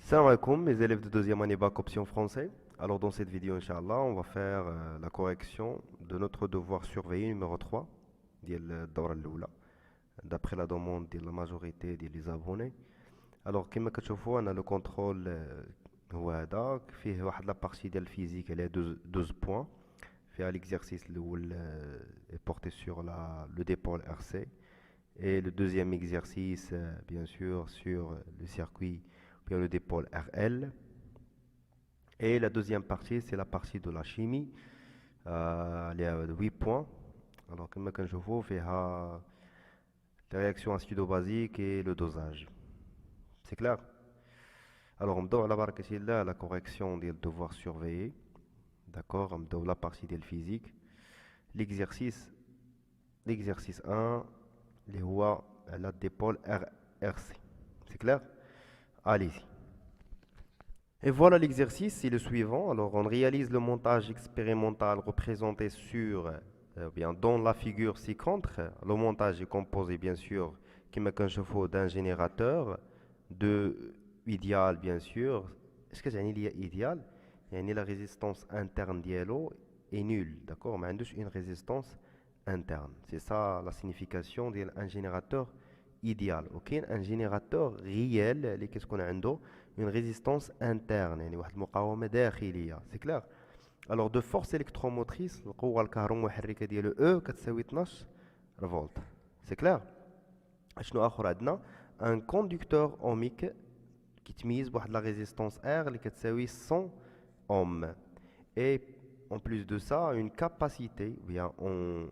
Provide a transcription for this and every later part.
Salam alaikum, mes élèves de deuxième année bac option français. Alors dans cette vidéo, Inch'Allah, on va faire la correction de notre devoir surveillé numéro 3, ديال الدورة الأولى, d'après la demande de la majorité des abonnés. Alors كما كتشوفوا أنا le contrôle هو هذا فيه واحد la partie ديال الفيزيك elle est 12 points. فيها l'exercice الأول est porté sur le dépôle RC et le deuxième exercice bien sûr sur le circuit puis le dépôle RL. Et la deuxième partie, c'est la partie de la chimie. Il y a 8 points. Alors, comme je vous fais les réactions acido-basiques et le dosage. C'est clair? Alors, on doit la correction des devoirs surveillés. D'accord? On doit la partie de physique. L'exercice 1, les rois à la dépôle RC. C'est clair? Allez-y. Et voilà l'exercice, c'est le suivant. Alors, on réalise le montage expérimental représenté bien dans la figure ci-contre. Le montage est composé, bien sûr, qui met un chauffe-eau d'un générateur, de idéal, bien sûr. Est-ce que j'ai idéal? La résistance interne d'ILO est nulle, d'accord? Mais une résistance interne. C'est ça la signification d'un générateur idéal. Ok? Un générateur réel, qu'est-ce qu'on a une résistance interne, يعني واحد المقاومة داخلية. C'est clair? Alors de force électromotrice القوة الكهرومحركة ديال E كتساوي 12 فولت. C'est clair? شنو آخر عندنا؟ un conducteur ohmique qui تميز بواحد la résistance R اللي كتساوي 100 ohms. Et en plus de ça, une capacité, bien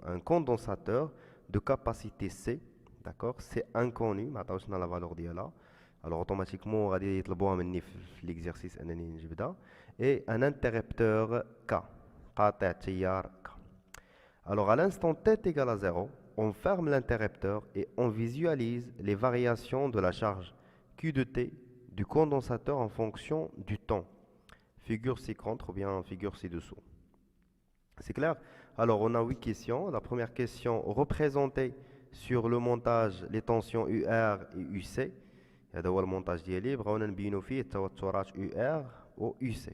un condensateur de capacité C, d'accord? C'est inconnu, ما عطاوش لنا la valeur ديالها. Alors automatiquement, غادي يطلبوها مني في l'exercice انني نجبدها. Et un interrupteur K, قاطع تيار K. Alors à l'instant t est égal à 0, on ferme l'interrupteur et on visualise les variations de la charge Q de T du condensateur en fonction du temps. Figure ci-contre ou bien figure ci-dessous. C'est clair? Alors on a 8 questions. La première question, représenter sur le montage les tensions UR et UC. هذا هو المونتاج ديالي بغاونا نبينو فيه التوترات UR و UC.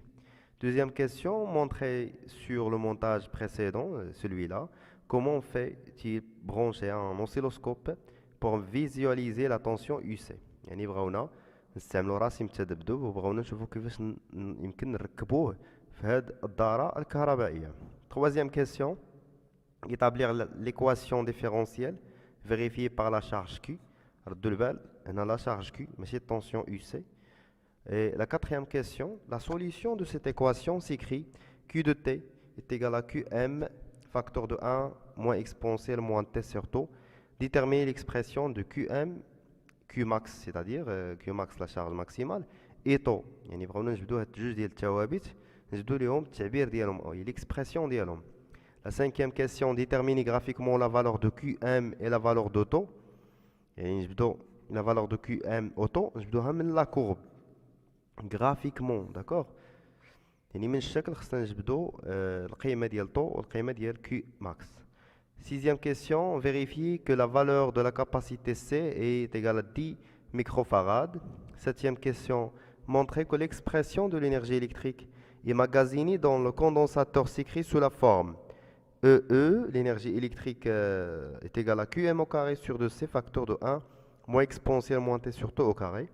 Deuxième question, montrer sur le montage précédent, celui-là, comment fait-il brancher un oscilloscope pour visualiser la tension UC. يعني بغاونا نستعملوا راسم تذبذب وبغاونا نشوفوا كيفاش يمكن نركبوه في هذه الدارة الكهربائية. Troisième question, établir l'équation différentielle vérifiée par la charge Q. ردوا البال هنا la charge Q ماشي tension UC. Et la quatrième question, la solution de cette équation s'écrit Q de T est égal à Qm facteur de 1 moins exponentielle moins T sur taux. Déterminer l'expression de Qm, Qmax, c'est-à-dire Qmax la charge maximale, et taux. يعني بغاونا نجبدوا هاد الجوج ديال الثوابت نجبدوا لهم التعبير ديالهم أو l'expression ديالهم. La cinquième question, déterminer graphiquement la valeur de Qm et la valeur de taux. يعني نجبدوا la valeur de Qm au taux نجبدوها من la courbe. Graphiquement, d'accord? يعني من الشكل خصنا نجبدوا القيمة ديال طو والقيمة ديال Q max. Sixième question, vérifier que la valeur de la capacité C est égale à 10 microfarad. Septième question, montrer que l'expression de l'énergie électrique est magasinée dans le condensateur s'écrit sous la forme EE, l'énergie électrique est égale à Qm au carré sur 2C facteur de 1 moins exponentielle moins T sur taux au carré.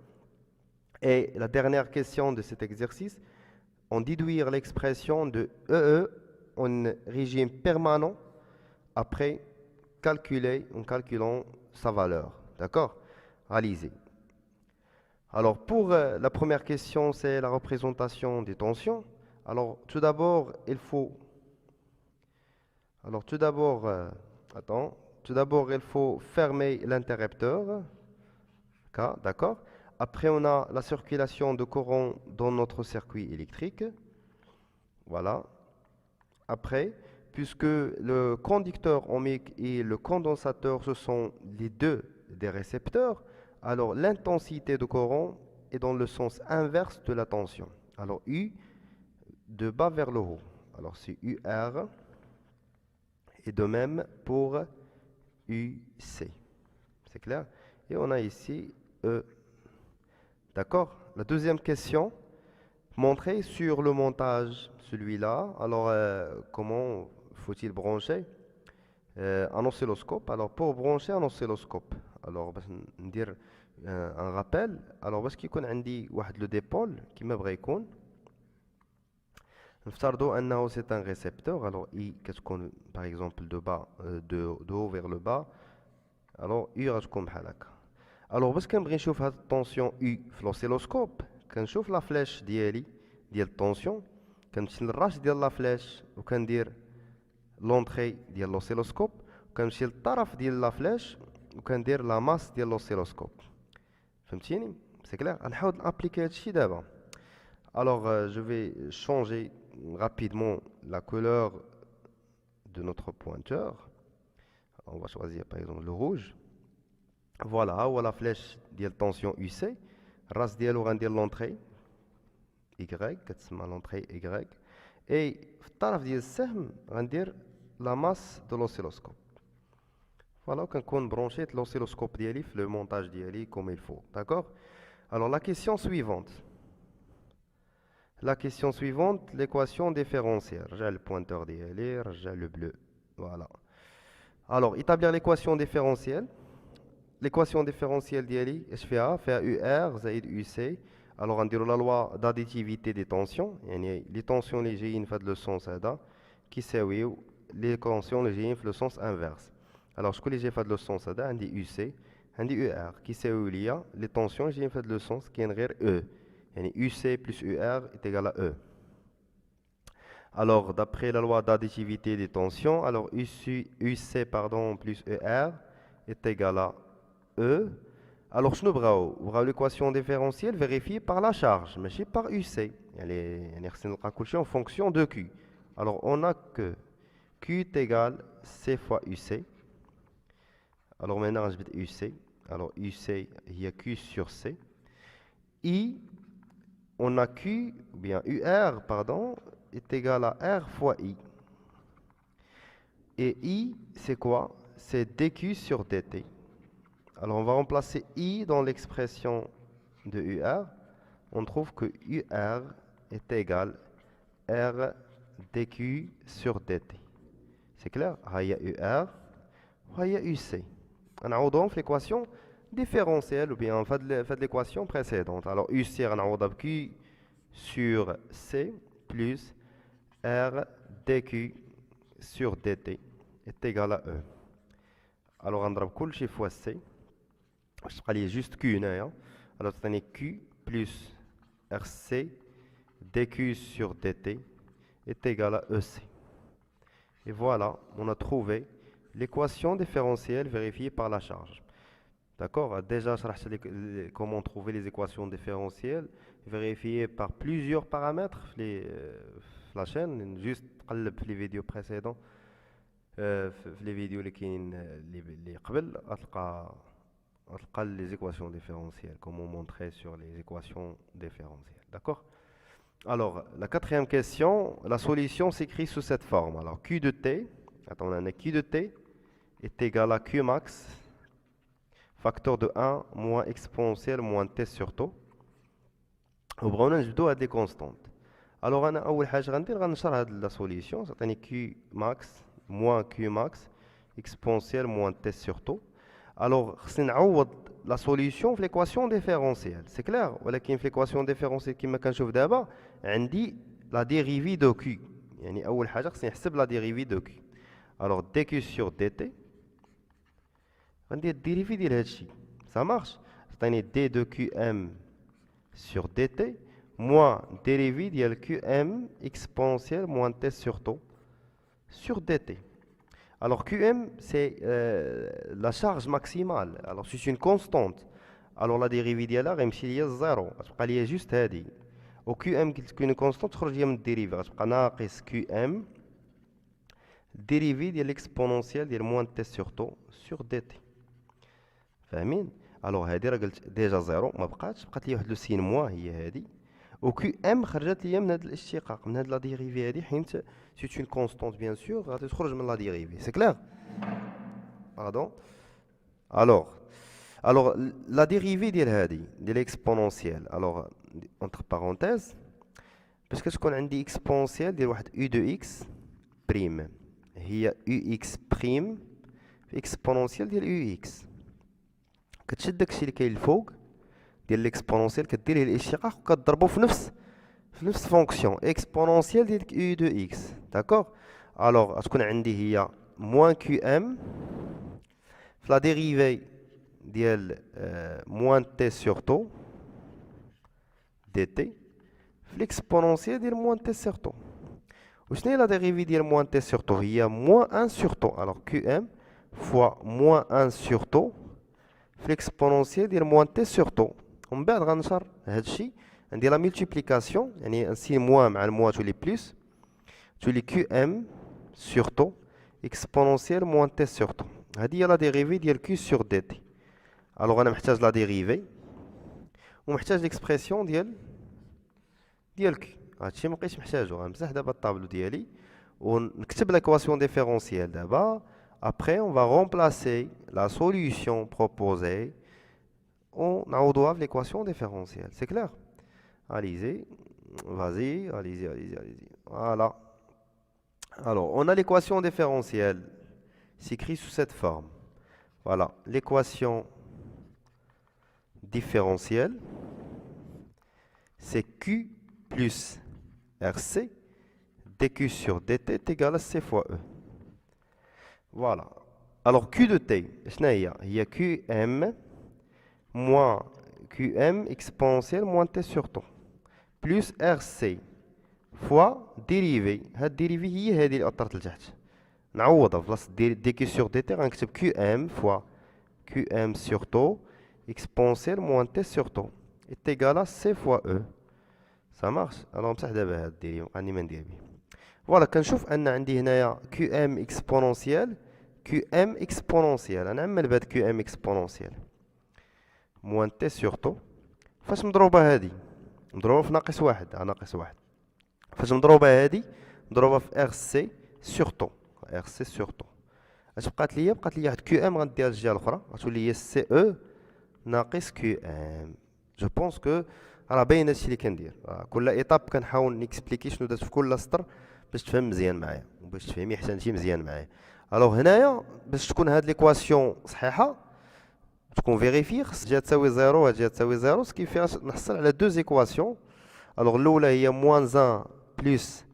Et la dernière question de cet exercice, on déduire l'expression de EE en régime permanent après en calculant sa valeur. D'accord? Réalisé. Alors pour la première question, c'est la représentation des tensions. Alors tout d'abord, il faut fermer l'interrupteur. D'accord? Après, on a la circulation de courant dans notre circuit électrique. Voilà. Après, puisque le conducteur ohmique et le condensateur, ce sont les deux des récepteurs, alors l'intensité de courant est dans le sens inverse de la tension. Alors U de bas vers le haut. Alors c'est UR. Et de même pour UC. C'est clair? Et on a ici E. D'accord? la deuxième question, montrer sur le montage, celui-là. Alors, comment faut-il brancher un oscilloscope? Alors, pour brancher un oscilloscope, alors, باش ندير un rappel. Alors, باش كيكون عندي واحد لو ديبول كيما بغا يكون، نفترضوا أنه c'est un récepteur. Alors, I كتكون par exemple de bas, de haut vers le bas. Alors, U غتكون بحال هكا. Alors, باش كنبغي نشوف هاد الطونسيون U في l'oscilloscope، كنشوف لا فلاش ديالي ديال الطونسيون، كنمشي للراس ديال لا فلاش وكندير لونطري ديال l'oscilloscope، وكنمشي للطرف ديال لا فلاش وكندير لا ماس ديال l'oscilloscope. فهمتيني؟ سي كلير. غنحاول نابليكي هادشي دابا. Alors, je vais changer rapidement la couleur de notre pointeur. On va choisir par exemple le rouge. Voilà, ou la flèche de tension UC. Ras dialo غندير l'entrée Y, كتسمى l'entrée Y. Et في الطرف ديال السهم غندير la masse de l'oscilloscope. Voilà, كنكون branché l'oscilloscope ديالي في le montage ديالي comme il faut. D'accord? Alors la question suivante. La question suivante, l'équation différentielle. J'ai le pointeur d'IL, j'ai le bleu. Voilà. Alors, établir l'équation différentielle. L'équation différentielle d'IL, je fais A, fait UR, zaïd UC. Alors, on dit la loi d'additivité des tensions. Les tensions légères font le sens ADA, qui c'est oui, les tensions légères font le sens inverse. Alors, ce que les fait le sens ADA, on dit UC, on dit UR, qui c'est où il y a, les tensions légères font le sens qui est E. UC plus UR est égal à E. Alors, d'après la loi d'additivité des tensions, alors UC plus ER est égal à E. Alors, je nous l'équation différentielle vérifiée par la charge, mais pas par UC. Elle est en fonction de Q. Alors, on a que Q est égal à C fois UC. Alors, maintenant, je vais UC. Alors, UC, il y a Q sur C. I, on a Q, ou bien UR, pardon, est égal à R fois I. Et I, c'est quoi? C'est dQ sur dt. Alors, on va remplacer I dans l'expression de UR. On trouve que UR est égal à R dQ sur dt. C'est clair? Il y a UR, il y a UC. On a donc l'équation différentielle, ou bien on fait de l'équation précédente. Alors, UC, on a Q sur C plus R dQ sur dt est égal à E. Alors, on a كل شيء fois C. Je vais juste Q. Alors, c'est Q plus RC dQ sur dt est égal à EC. Et voilà, on a trouvé l'équation différentielle vérifiée par la charge. D'accord? Déjà, je vais vous comment trouver les équations différentielles vérifiées par plusieurs paramètres. La chaîne, juste les vidéos précédentes, les vidéos les les équations différentielles, comment montrer sur les équations différentielles. D'accord? Alors, la quatrième question, la solution s'écrit sous cette forme. Alors, Q de T, attends, on a Q de T est égal à Q max, facteur de 1 moins exponentielle moins T sur taux. وبغاونا نجبدو هاد لي كونستانت. الوغ انا اول حاجه غندير غنشر هاد لا سوليسيون تعطيني كيو ماكس موان كيو ماكس اكسبونسيال موان تي سور تو. الوغ خصني نعوض لا سوليسيون في ليكواسيون ديفيرونسيال سي كلير، ولكن في ليكواسيون ديفيرونسيال كما كنشوف دابا عندي لا ديريفي دو كيو، يعني اول حاجه خصني نحسب لا ديريفي دو كيو. الوغ دي كيو سور دي تي غندير الديريفي ديال هادشي سا مارش، تعطيني دي دو كيو ام sur dt moins dérivé de qm exponentielle moins t sur taux sur dt. Alors qm c'est la charge maximale. Alors si c'est une constante, alors la dérivée ديالها غيمشي ليا الزيرو، غتبقى ليا جوست هادي. و qm كتكون كونستانت تخرج ليا من الديريفي غتبقى ناقص qm dérivé ديال l'exponentielle ديال moins t sur taux sur dt. فاهمين؟ الوغ هادي راه قلت ديجا زيرو ما بقاتش، بقات لي واحد لو سين موا هي هادي، و كيو ام خرجت ليا من هاد الاشتقاق من هاد لا ديريفي هادي، حيت سي اون كونستونت بيان سور غادي تخرج من لا ديريفي. سي كلير؟ باردون. الوغ Alors, la dérivée de l'exponentielle, alors, entre parenthèses, parce que je connais une exponentielle de u de x prime. Il y a ux prime exponentielle de ux. كتشد داكشي اللي كاين الفوق ديال l'exponentielle كدير ليه الاشتقاق وكتضربو في نفس فونكسيون exponentielle ديال u de x. D'accord? Alors, غتكون عندي هي moins qm في la dérivée ديال moins t sur tau dt في l'exponentielle ديال moins t sur tau. وشنو هي la dérivée ديال moins t sur tau؟ هي moins 1 sur tau. Alors qm fois moins 1 sur tau في l'exponentielle ديال moins t sur tau. ومن بعد غنشر هادشي ندير la multiplication يعني نسي moins مع الموا تولي plus تولي qm sur tau exponentielle moins t sur tau. هذه هي la dérivée ديال q sur dt. Alors انا محتاج la dérivée ومحتاج l'expression ديال q. هادشي مبقيتش محتاجو. غنمسح دابا الطابلو ديالي ونكتب l'équation différentielle d'abord. Après, on va remplacer la solution proposée en avec l'équation différentielle. C'est clair? Allez-y, vas-y, allez-y, allez-y, allez-y. Voilà. Alors, on a l'équation différentielle. C'est écrit sous cette forme. Voilà, l'équation différentielle, c'est Q plus RC dQ sur dt est égal à C fois E. Voilà. Alors Q de t, il y a Qm moins Qm exponentielle moins t sur tau plus RC fois dérivée. هاد dérivée هي هذه اللي أثرت لتحت. نعوضها في بلاصة dQ sur dt غنكتب Qm fois Qm sur tau exponentielle moins t sur tau est égal à C fois E. Ça marche. Alors نمسح دابا هاد الديريفي غادي ما ندير به. فوالا كنشوف ان عندي هنايا QM اكسبونونسيال QM اكسبونونسيال. انا نعمل بهاد QM اكسبونونسيال موان تي سور طو. فاش مضروبه هادي مضروبه في ناقص واحد ناقص واحد. فاش مضروبه هادي مضروبه في ار سي سور طو. ار سي سور طو اش بقات ليا؟ بقات ليا واحد QM غنديها للجهه الاخرى غتولي هي سي او ناقص QM. جو بونس كو راه باين هادشي اللي كندير. كل ايطاب كنحاول نيكسبليكي شنو درت في كل سطر باش تفهم مزيان معايا وباش تفهمي حتى انتي مزيان معايا. الوغ هنايا باش تكون هاد ليكواسيون صحيحه تكون فيريفي خص جهه تساوي زيرو وهاد جهه تساوي زيرو سكي فيها نحصل على دوز ايكواسيون. الوغ الاولى هي موان 1 بلس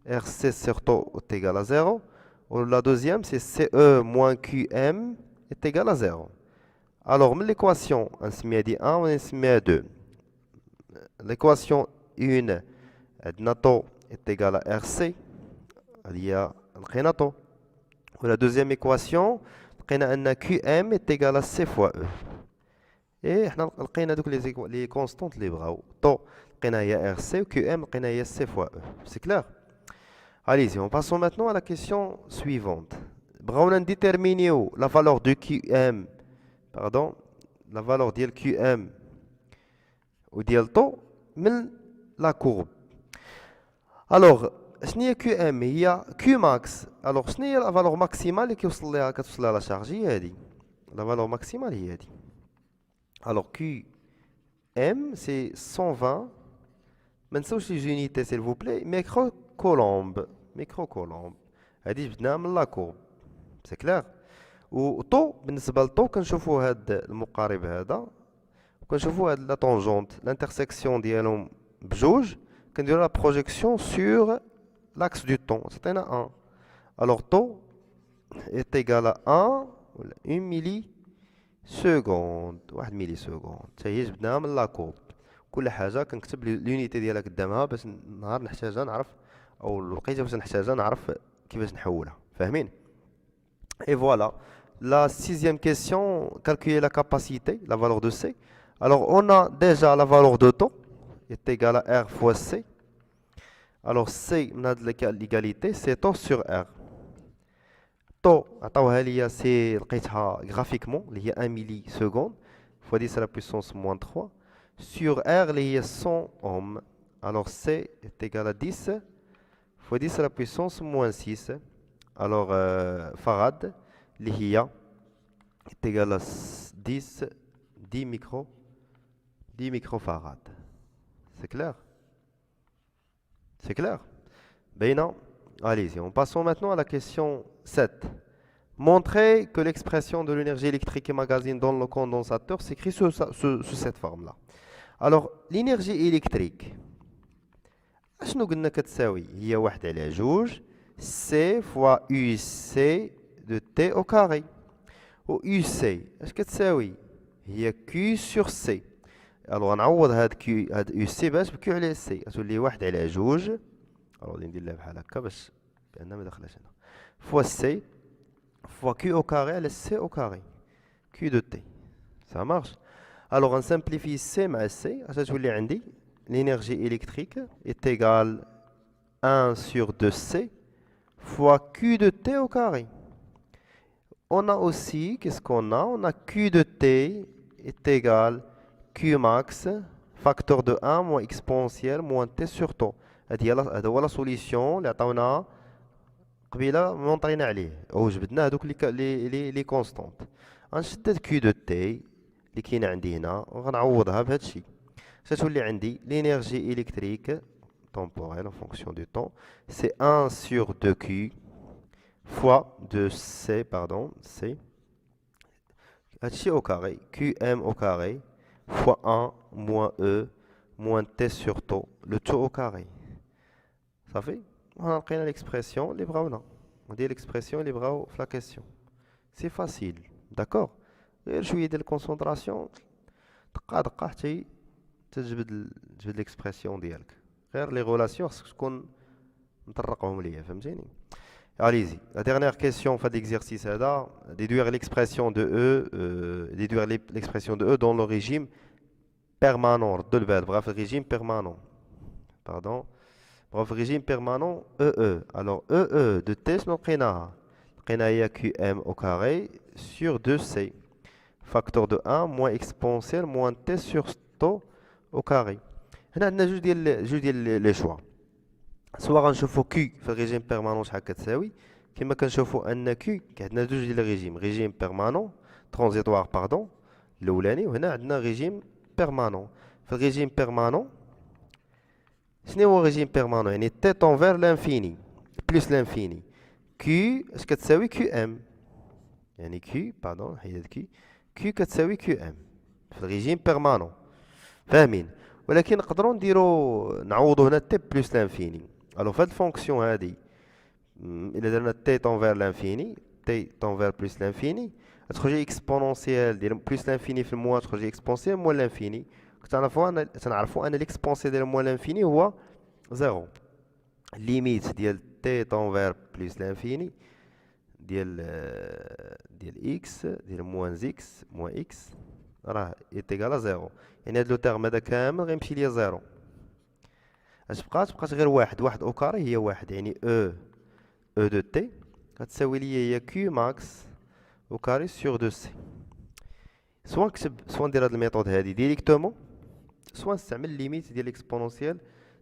ار سي سور تو تيغال ا زيرو و لا دوزيام سي سي او موان كيو ام تيغال ا زيرو. الوغ من ليكواسيون غنسميها دي 1 ونسميها 2. l'équation 1 عندنا طو est égal à RC هذه هي لقينا طو. و la deuxième équation لقينا ان QM est égal à C fois E. et حنا لقينا دوك لي كونستانت اللي بغاو. طو لقينا هي RC و QM لقينا هي C fois E. C'est clair? Allez-y, on passe maintenant à la question suivante. بغاونا نديتيرمينيو la valeur de QM pardon la valeur ديال QM وديال طو من لا كورب. الوغ شنو هي كيو ام؟ هي كيو ماكس. الوغ شنو هي لا فالور ماكسيمال اللي كتوصل لها لا شارج؟ هي هادي لا فالور ماكسيمال هي هادي. الوغ كيو ام سي 120 ما نساوش لي زونيتي سيل فو بلاي ميكرو كولومب. ميكرو كولومب هادي جبدناها من لا كورب. سي كلير؟ و طو بالنسبه لطو كنشوفوا هاد المقارب هذا كنشوفوا هاد لا طونجونت لانترسيكسيون ديالهم بجوج كنديروا لا بروجيكسيون سور لاكس دو طون عطينا 1. الوغ طو est égal à 1 ولا 1 ملي سكوند 1 ملي سكوند. حتى هي جبناها من لا كورب. كل حاجه كنكتب لونيتي ديالها قدامها باش نهار نحتاجها نعرف او الوقيته باش نحتاجها نعرف كيفاش نحولها. فاهمين؟ et voilà la sixième question, calculer la capacité, la valeur de C. Alors, on a déjà la valeur de taux est égale à R fois C. Alors, C, on a de l'égalité, c'est taux sur R. Taux, c'est graphiquement, il y a 1 milliseconde, fois 10 à la puissance moins 3. Sur R, il y a 100 ohms. Alors, C est égal à 10 fois 10 à la puissance moins 6. Alors, farad, il y a est égal à 10 10 micro, 10 microfarads. C'est clair? C'est clair? Ben non. Allez-y, on passons maintenant à la question 7. Montrez que l'expression de l'énergie électrique emmagasinée dans le condensateur s'écrit sous cette forme-là. Alors, l'énergie électrique, اشنو قلنا كتساوي؟ هي 1 على 2 C fois UC de T au carré. و UC اش كتساوي؟ هي Q sur C. الوغ نعوض هاد Q هاد UC باش بكيو على C غتولي 1 على 2. الوغ ندير لها بحال هكا باش بان ما دخلش هنا. فوا C fois Q au carré على C au carré. Q de T. Ça marche. Alors on simplifie C مع C اش غتولي عندي؟ L'énergie électrique est égale 1 sur 2C fois Q de T au carré. On a aussi, qu'est-ce qu'on a? On a Q de T est égal Q max, facteur de 1 moins exponentielle moins T sur T. هذا هو لا سوليسيون اللي عطاونا قبيله مونطرينا عليه او جبدنا هذوك لي كونستانت. غنشدد Q de T اللي كاينه عندي هنا وغنعوضها بهذا الشيء. غتولي عندي l'énergie électrique temporelle en fonction du temps, c'est 1 sur 2Q fois 2C, pardon, C, هادشي au carré, QM au carré, fois 1 moins E moins T sur T, le tout au carré. Ça fait? On a pris l'expression, les bras là. On dit l'expression, les bras la question. C'est facile, d'accord? غير شوية ديال الكونسونطراسيون دقة دقة حتى تجبد l'expression ديالك. غير لي غولاسيون خصك تكون مطرقهم ليا فهمتيني. Allez-y, la dernière question fait l'exercice هذا, déduire l'expression de E, déduire l'expression de E dans le régime permanent. De le bref, régime permanent. Pardon. Bref, régime permanent EE. Alors EE de T, شنو لقيناها؟ لقينا QM au carré sur 2C. Facteur de 1 moins exponentielle moins T sur T au carré. هنا عندنا جوج ديال لي شوا. سواء غنشوفو كي في الريجيم بيرمانون شحال كتساوي كما كنشوفو ان كي عندنا جوج ديال الريجيم ريجيم بيرمانون ترانزيتوار باردون الاولاني وهنا عندنا ريجيم بيرمانون. في الريجيم بيرمانون شنو هو ريجيم بيرمانون؟ يعني تي تونفير لانفيني بلس لانفيني كي اش كتساوي كيو ام يعني كي باردون حيد كي كتساوي كيو ام في الريجيم بيرمانون فاهمين. ولكن نقدروا نديروا نعوضوا هنا تي بلس لانفيني. الو في هاد الفونكسيون هادي الا درنا تي تونفير لانفيني تي تونفير بلس لانفيني تخرج اكسبونونسيال ديال بلس لانفيني في الموا تخرج اكسبونسيال موان لانفيني. تنعرفوا ان الاكسبونسيال ديال موان لانفيني هو زيرو. ليميت ديال تي تونفير بلس لانفيني ديال اكس ديال موان اكس موان اكس راه ايتيغال زيرو. يعني هاد لو تيرم هذا كامل غيمشي ليا زيرو. اش بقات غير واحد او كاري هي واحد يعني او دو تي غتساوي ليا هي كيو ماكس او كاري سور دو سي. سوا نكتب سوا ندير هاد الميثود هادي ديريكتومون سوا نستعمل ليميت ديال اكسبونونسيال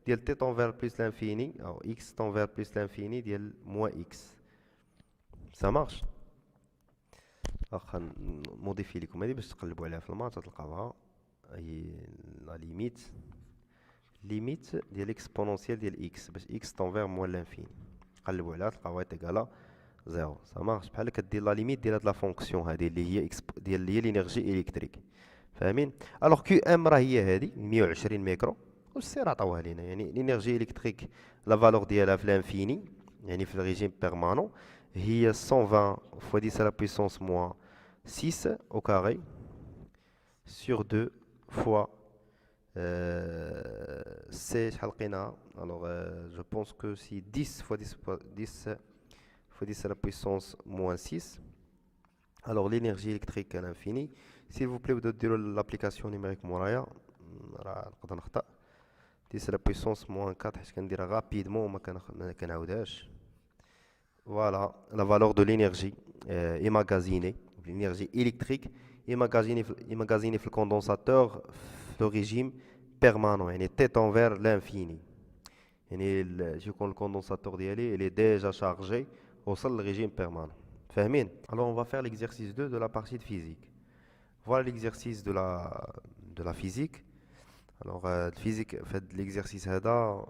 ديال تي طونفير بلس لانفيني او اكس طونفير بلس لانفيني ديال موان اكس. سا مارش. واخا نموديفي لكم هادي باش تقلبوا عليها في المات تلقاوها هي لا ليميت ديال اكسبونونسيال ديال اكس باش اكس طونفير موان لانفيني قلبوا عليها تلقاوها تيكالا زيرو. سا مارش بحال كدير لا ليميت ديال هاد لا فونكسيون هادي اللي هي ديال اللي هي لينيرجي الكتريك فاهمين. الوغ كيو ام راه هي هادي 120 ميكرو والسي راه عطاوها لينا يعني لينيرجي الكتريك لا فالور ديالها في لانفيني يعني في الريجيم بيرمانون هي 120 fois 10 à la puissance moins 6 au carré sur 2 fois C شحال لقيناها. alors je pense que si 10 fois 10 fois 10 fois 10 à la puissance moins 6 alors l'énergie électrique à l'infini. s'il vous plaît بداو ديروا l'application numérique مورايا راه نقدر نخطأ 10 à la puissance moins 4 حيت كنديرها غابيدمون وما كنعاودهاش. Voilà la valeur de l'énergie emmagasinée, l'énergie électrique emmagasinée في الكوندنساتور في le régime permanent يعني T tend vers l'infini. يعني يكون الكوندنساتور ديالي il est déjà chargé وصل للريجيم permanent. فاهمين؟ Alors on va faire l'exercice 2 de la partie de physique. Voilà l'exercice de la physique. Alors, الفيزيك في هاد l'exercice هذا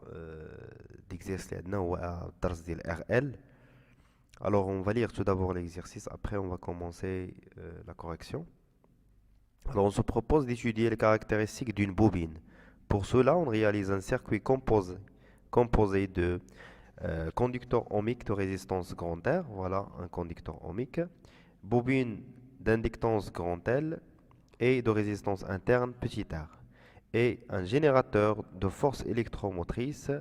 l'exercice اللي عندنا هو الدرس ديال RL. Alors, on va lire tout d'abord l'exercice, après on va commencer la correction. Alors, on se propose d'étudier les caractéristiques d'une bobine. Pour cela, on réalise un circuit composé de conducteur ohmique de résistance grand R, voilà un conducteur ohmique, bobine d'inductance grand L et de résistance interne petit r, et un générateur de force électromotrice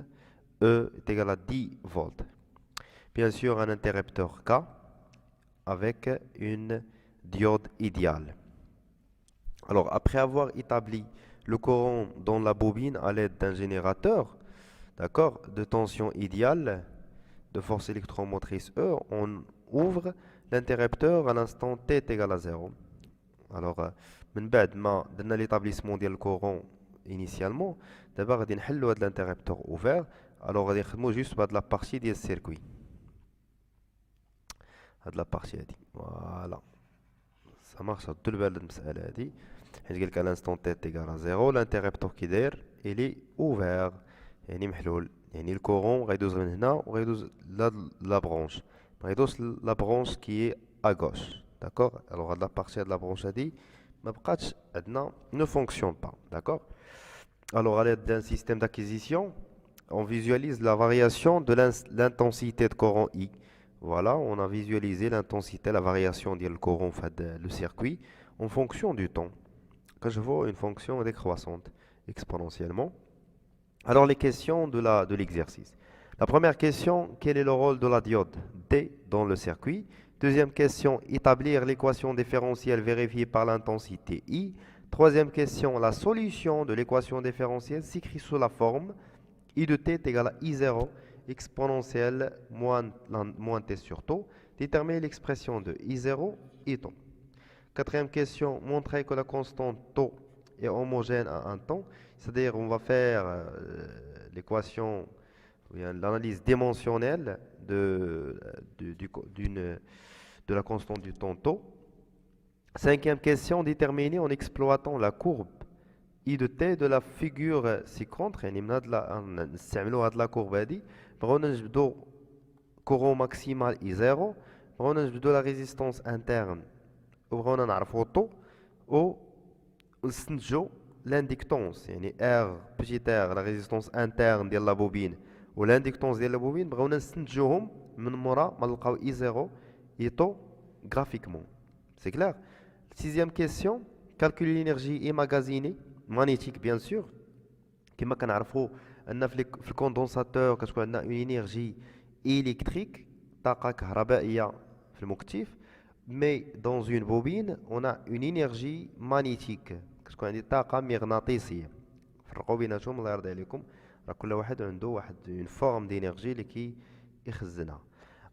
E est égal à 10 volts. Bien sûr, un interrupteur K avec une diode idéale. Alors, après avoir établi le courant dans la bobine à l'aide d'un générateur, d'accord, de tension idéale, de force électromotrice E, on ouvre l'interrupteur à l'instant t est égal à 0. Alors, من بعد ما درنا l'établissement ديال الكورون initialement, دابا غادي نحلوا هذا l'interrupteur ouvert. Alors غادي نخدموا juste بهاد لا بارتي ديال السيركوي، هاد لا بارتي هادي فوالا. ça marche. ردوا البال هاد المسألة هادي، حيت قالك à l'instant t est égal à 0 l'interrupteur كي داير il est ouvert، يعني محلول، يعني الكورون غيدوز من هنا وغيدوز لا برونش، ما غيدوز لا برونش كي à gauche. D'accord. Alors à la partie de la branche ADI, ne fonctionne pas. D'accord. Alors à l'aide d'un système d'acquisition, on visualise la variation de l'intensité de courant I. Voilà, on a visualisé l'intensité, la variation du courant le circuit en fonction du temps. Quand je vois une fonction décroissante exponentiellement. Alors les questions de l'exercice. La première question, quel est le rôle de la diode D dans le circuit? Deuxième question, établir l'équation différentielle vérifiée par l'intensité I. Troisième question, la solution de l'équation différentielle s'écrit sous la forme I de t est égal à I0 exponentielle moins t sur taux. Déterminer l'expression de I0 et taux. Quatrième question, montrer que la constante taux est homogène à un temps. C'est-à-dire, on va faire l'équation, l'analyse dimensionnelle de la constante du temps taux. Cinquième question, déterminer en exploitant la courbe I de t de la figure ci-contre. يعني من نستعملوا هاد لا كورب هادي بغينا نجبدوا courant maximal I0، بغينا نجبدوا la résistance interne وبغينا نعرفوا الطو ونستنتجوا l'inductance، يعني R petit r la résistance interne ديال لا بوبين و l'inductance ديال لا بوبين بغينا نستنتجوهم من مورا ما نلقاو I0 et taux graphiquement. C'est clair? Sixième question, calculer l'énergie emmagasinée magnétique bien sûr. كما كنعرفوا ان في الكوندنساتور كتكون عندنا une énergie électrique، طاقة كهربائية في المكتف. Mais dans une bobine, on a une énergie magnétique، كتكون عندي طاقة مغناطيسية. فرقوا بيناتهم الله يرضي عليكم، راه كل واحد عنده واحد une forme d'énergie اللي كيخزنها.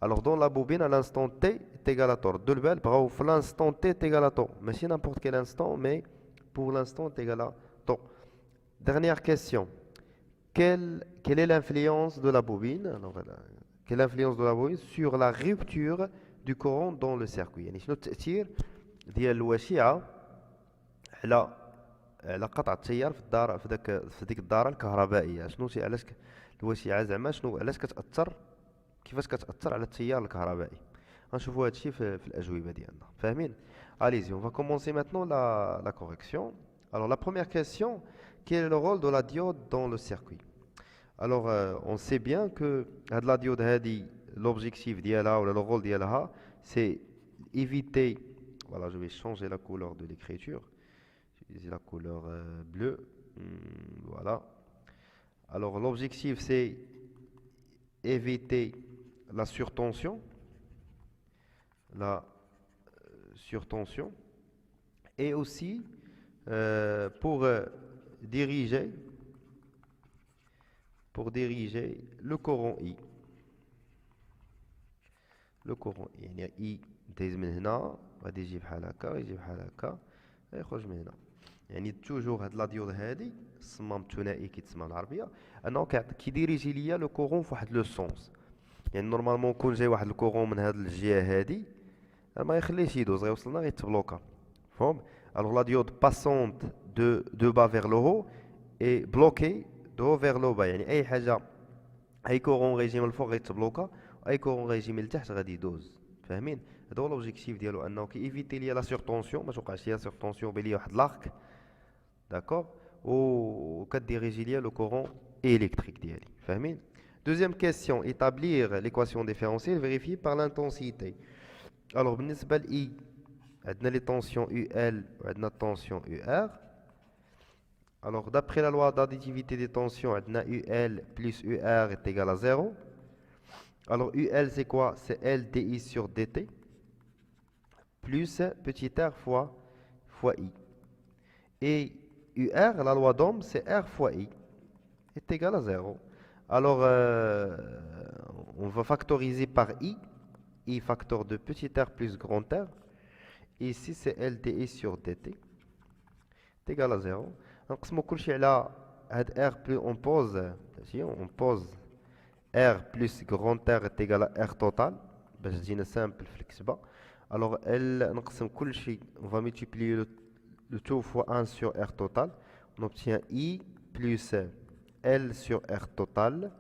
Alors dans la bobine, à l'instant t est égal à taux. De l'bel, pour l'instant t est égal à taux. Mais c'est n'importe quel instant, mais pour l'instant est égal à taux. Dernière question. Quelle est l'influence de la bobine? Alors, quelle est l'influence de la bobine sur la rupture du courant dans le circuit؟ يعني شنو التأثير ديال الوشيعة على قطع التيار في ديك الدارة الكهربائية؟ شنو علاش الوشيعة زعما شنو علاش كتأثر، كيفاش كتأثر على التيار الكهربائي؟ غنشوفوا هادشي في الأجوبة ديالنا، فاهمين؟ Allez-y, on va commencer maintenant la correction. Alors la première question, quel est le rôle de la diode dans le circuit? Alors on sait bien que la diode هادي l'objectif ديالها ou le rôle ديالها c'est éviter, voilà, je vais changer la couleur de l'écriture, j'utilise la couleur bleue, voilà. Alors l'objectif c'est éviter la surtension, et aussi pour diriger le courant I. Le courant I يعني I دايز من هنا غادي يجي بحال هكا ويجي بحال هكا يخرج من هنا. يعني توجور هاد لا ديود هادي الصمام الثنائي كيتسمى بالعربيه انه كيديريجي ليا لو كورون فواحد لو سونس. يعني نورمالمون كون جاي واحد الكورون من هاد الجهه هادي ما يخليش يدوز، غيوصلنا غيتبلوكا، فهم؟ Alors la diode passante de bas vers le haut est bloquée de haut vers le bas. يعني أي حاجة أي كورون ريجيم الفوق غيتبلوكا أي كورون ريجيم لتحت غادي يدوز. فاهمين؟ هذا هو لوبجيكتيف ديالو أنه كيفيتي ليا لا سورتونسيون ما توقعش ليا سورتونسيون بين ليا واحد لارك. داكور وكديريجي ليا لو كورون électrique ديالي. فاهمين؟ Deuxième question, établir l'équation différentielle vérifiée par l'intensité. Alors, بالنسبة ل I, عندنا les tensions UL وعندنا tension UR. Alors, d'après la loi d'additivité des tensions, عندنا UL plus UR est égal à 0. Alors, UL, c'est quoi? C'est L dI sur dt plus petit r fois I. Et UR, la loi d'Ohm, c'est R fois I est égal à 0. Alors, on va factoriser par I facteur de petit r plus grand R. Ici, c'est LDI sur dt est égal à 0. نقسمو كلشي على هاد R plus on pose R plus grand R est égal à R total باش تجينا simple في الكتابة. Alors L نقسم كلشي on va multiplier le tout fois 1 sur R total. On obtient I plus L sur R total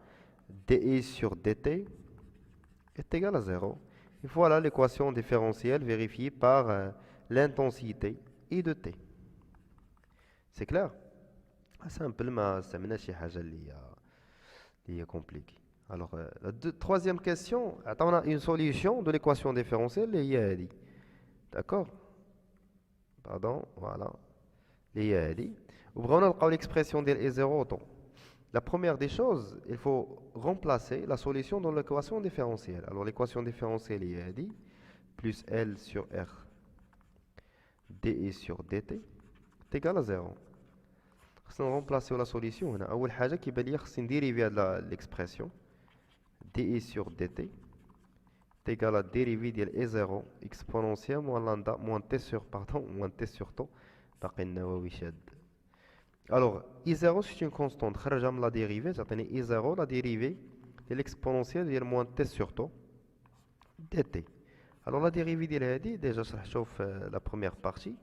dI sur dt est égal à 0. Et voilà l'équation différentielle vérifiée par l'intensité I de t. C'est clair? Simple, ما استعملنا شي حاجة اللي هي compliquée. Alors, la troisième question, on a une solution de l'équation différentielle اللي هي هذه. D'accord? Pardon, voilà. اللي هي هذه. وبغينا نلقاو l'expression ديال I0 autant. La première des choses, il faut remplacer la solution dans l'équation différentielle. Alors l'équation différentielle est dit plus L sur R dI sur dt est égal à 0. On va remplacer la solution. أول حاجة كيبان لي خصني نديريفي هاد l'expression dI sur dt est égal à dérivé ديال I0 exponentielle moins lambda moins t sur tau باقي النووي شاد. Alors, I0 c'est une constante. خرجها من la dérivée, تعطيني I0 la dérivée de l'exponentielle ديال moins t sur tau dt. Alors la dérivée ديال هذه déjà شرحتو في la première partie.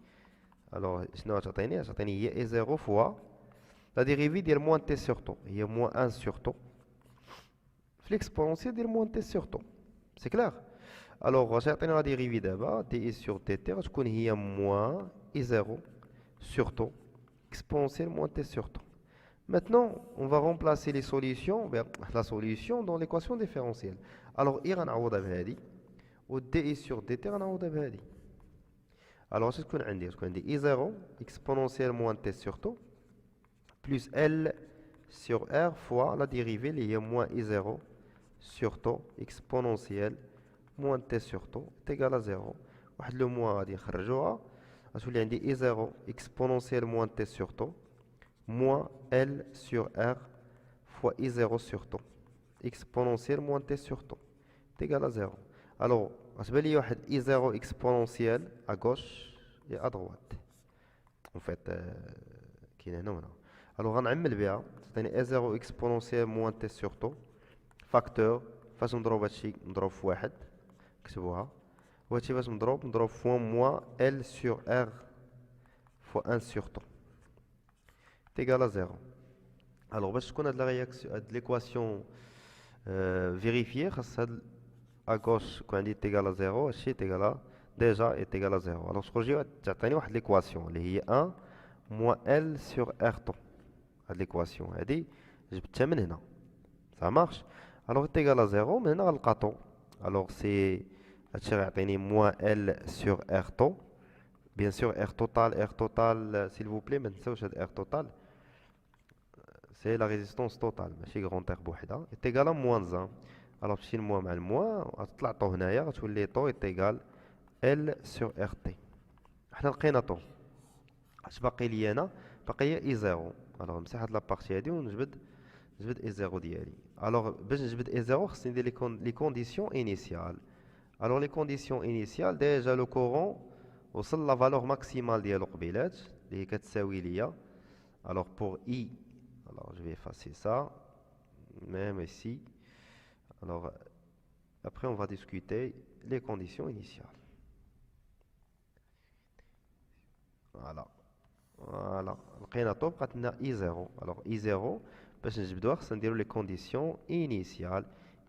Alors شنو تعطيني؟ تعطيني هي I0 fois la dérivée ديال moins t sur tau هي moins 1 sur tau في l'exponentielle ديال moins t sur tau. C'est clair? Alors واش يعطينا la dérivée دابا dI sur dt غتكون هي moins I0 sur tau exponentielle moins t sur tau. Maintenant, on va remplacer les solutions vers la solution dans l'équation différentielle. Alors, I غنعوضها بهذه و dI sur dt غنعوضها بهذه. Alors, c'est ce qu'on a dit. On a I0 exponentielle moins t sur tau plus L sur R fois la dérivée qui est moins I0 sur tau exponentielle moins t sur tau est égal à 0. واحد le moins غادي نخرجوها. غتولي عندي I0 exponentielle moins t sur tau moins L sur R fois I0 sur tau exponentielle moins t sur tau est égal à 0. Alors, غتبان لي واحد I0 exponentielle à gauche et à droite. En fait, كاين هنا وهنا. Alors غنعمل بها تعطيني I0 exponentielle moins t sur tau facteur فاش نضرب هادشي نضرب في واحد نكتبوها. وهادشي فاش نضرب fois moins L sur R fois 1 sur tau est égal à 0. Alors باش تكون هاد l'équation vérifiée خاص هاد à gauche كون عندي est égal à 0 هادشي est égal à déjà est égal à 0. Alors نخرجيو تعطيني واحد l'équation اللي هي 1 moins L sur R tau. هاد l'équation هادي جبتها من هنا ça marche. Alors est égal à 0 من هنا غنلقى tau. Alors c'est هادشي غيعطيني moins L sur R tau. Bien sûr R total s'il vous plaît ما تنساوش هاد R total c'est la résistance totale ماشي grand R بوحدها est égal à moins 1. alors تمشي الموا مع الموا غتطلع طو هنايا غتولي طو est égal L sur RT. حنا لقينا طو اش باقي لي انا؟ باقي لي I0. alors نمسح هاد لابارتي هادي ونجبد I0 ديالي. alors باش نجبد I0 خصني ندير لي كونديسيون انيسيال. alors les conditions initiales déjà le courant وصل la valeur maximale ديالو قبيلات اللي هي كتساوي ليا. alors pour I alors je vais effacer ça même ici. alors après on va discuter les conditions initiales. فوالا فوالا لقينا طو بقات لنا اي زيرو. الوغ اي زيرو باش نجبدوها خصنا نديرو لي كونديسيون انيسيال.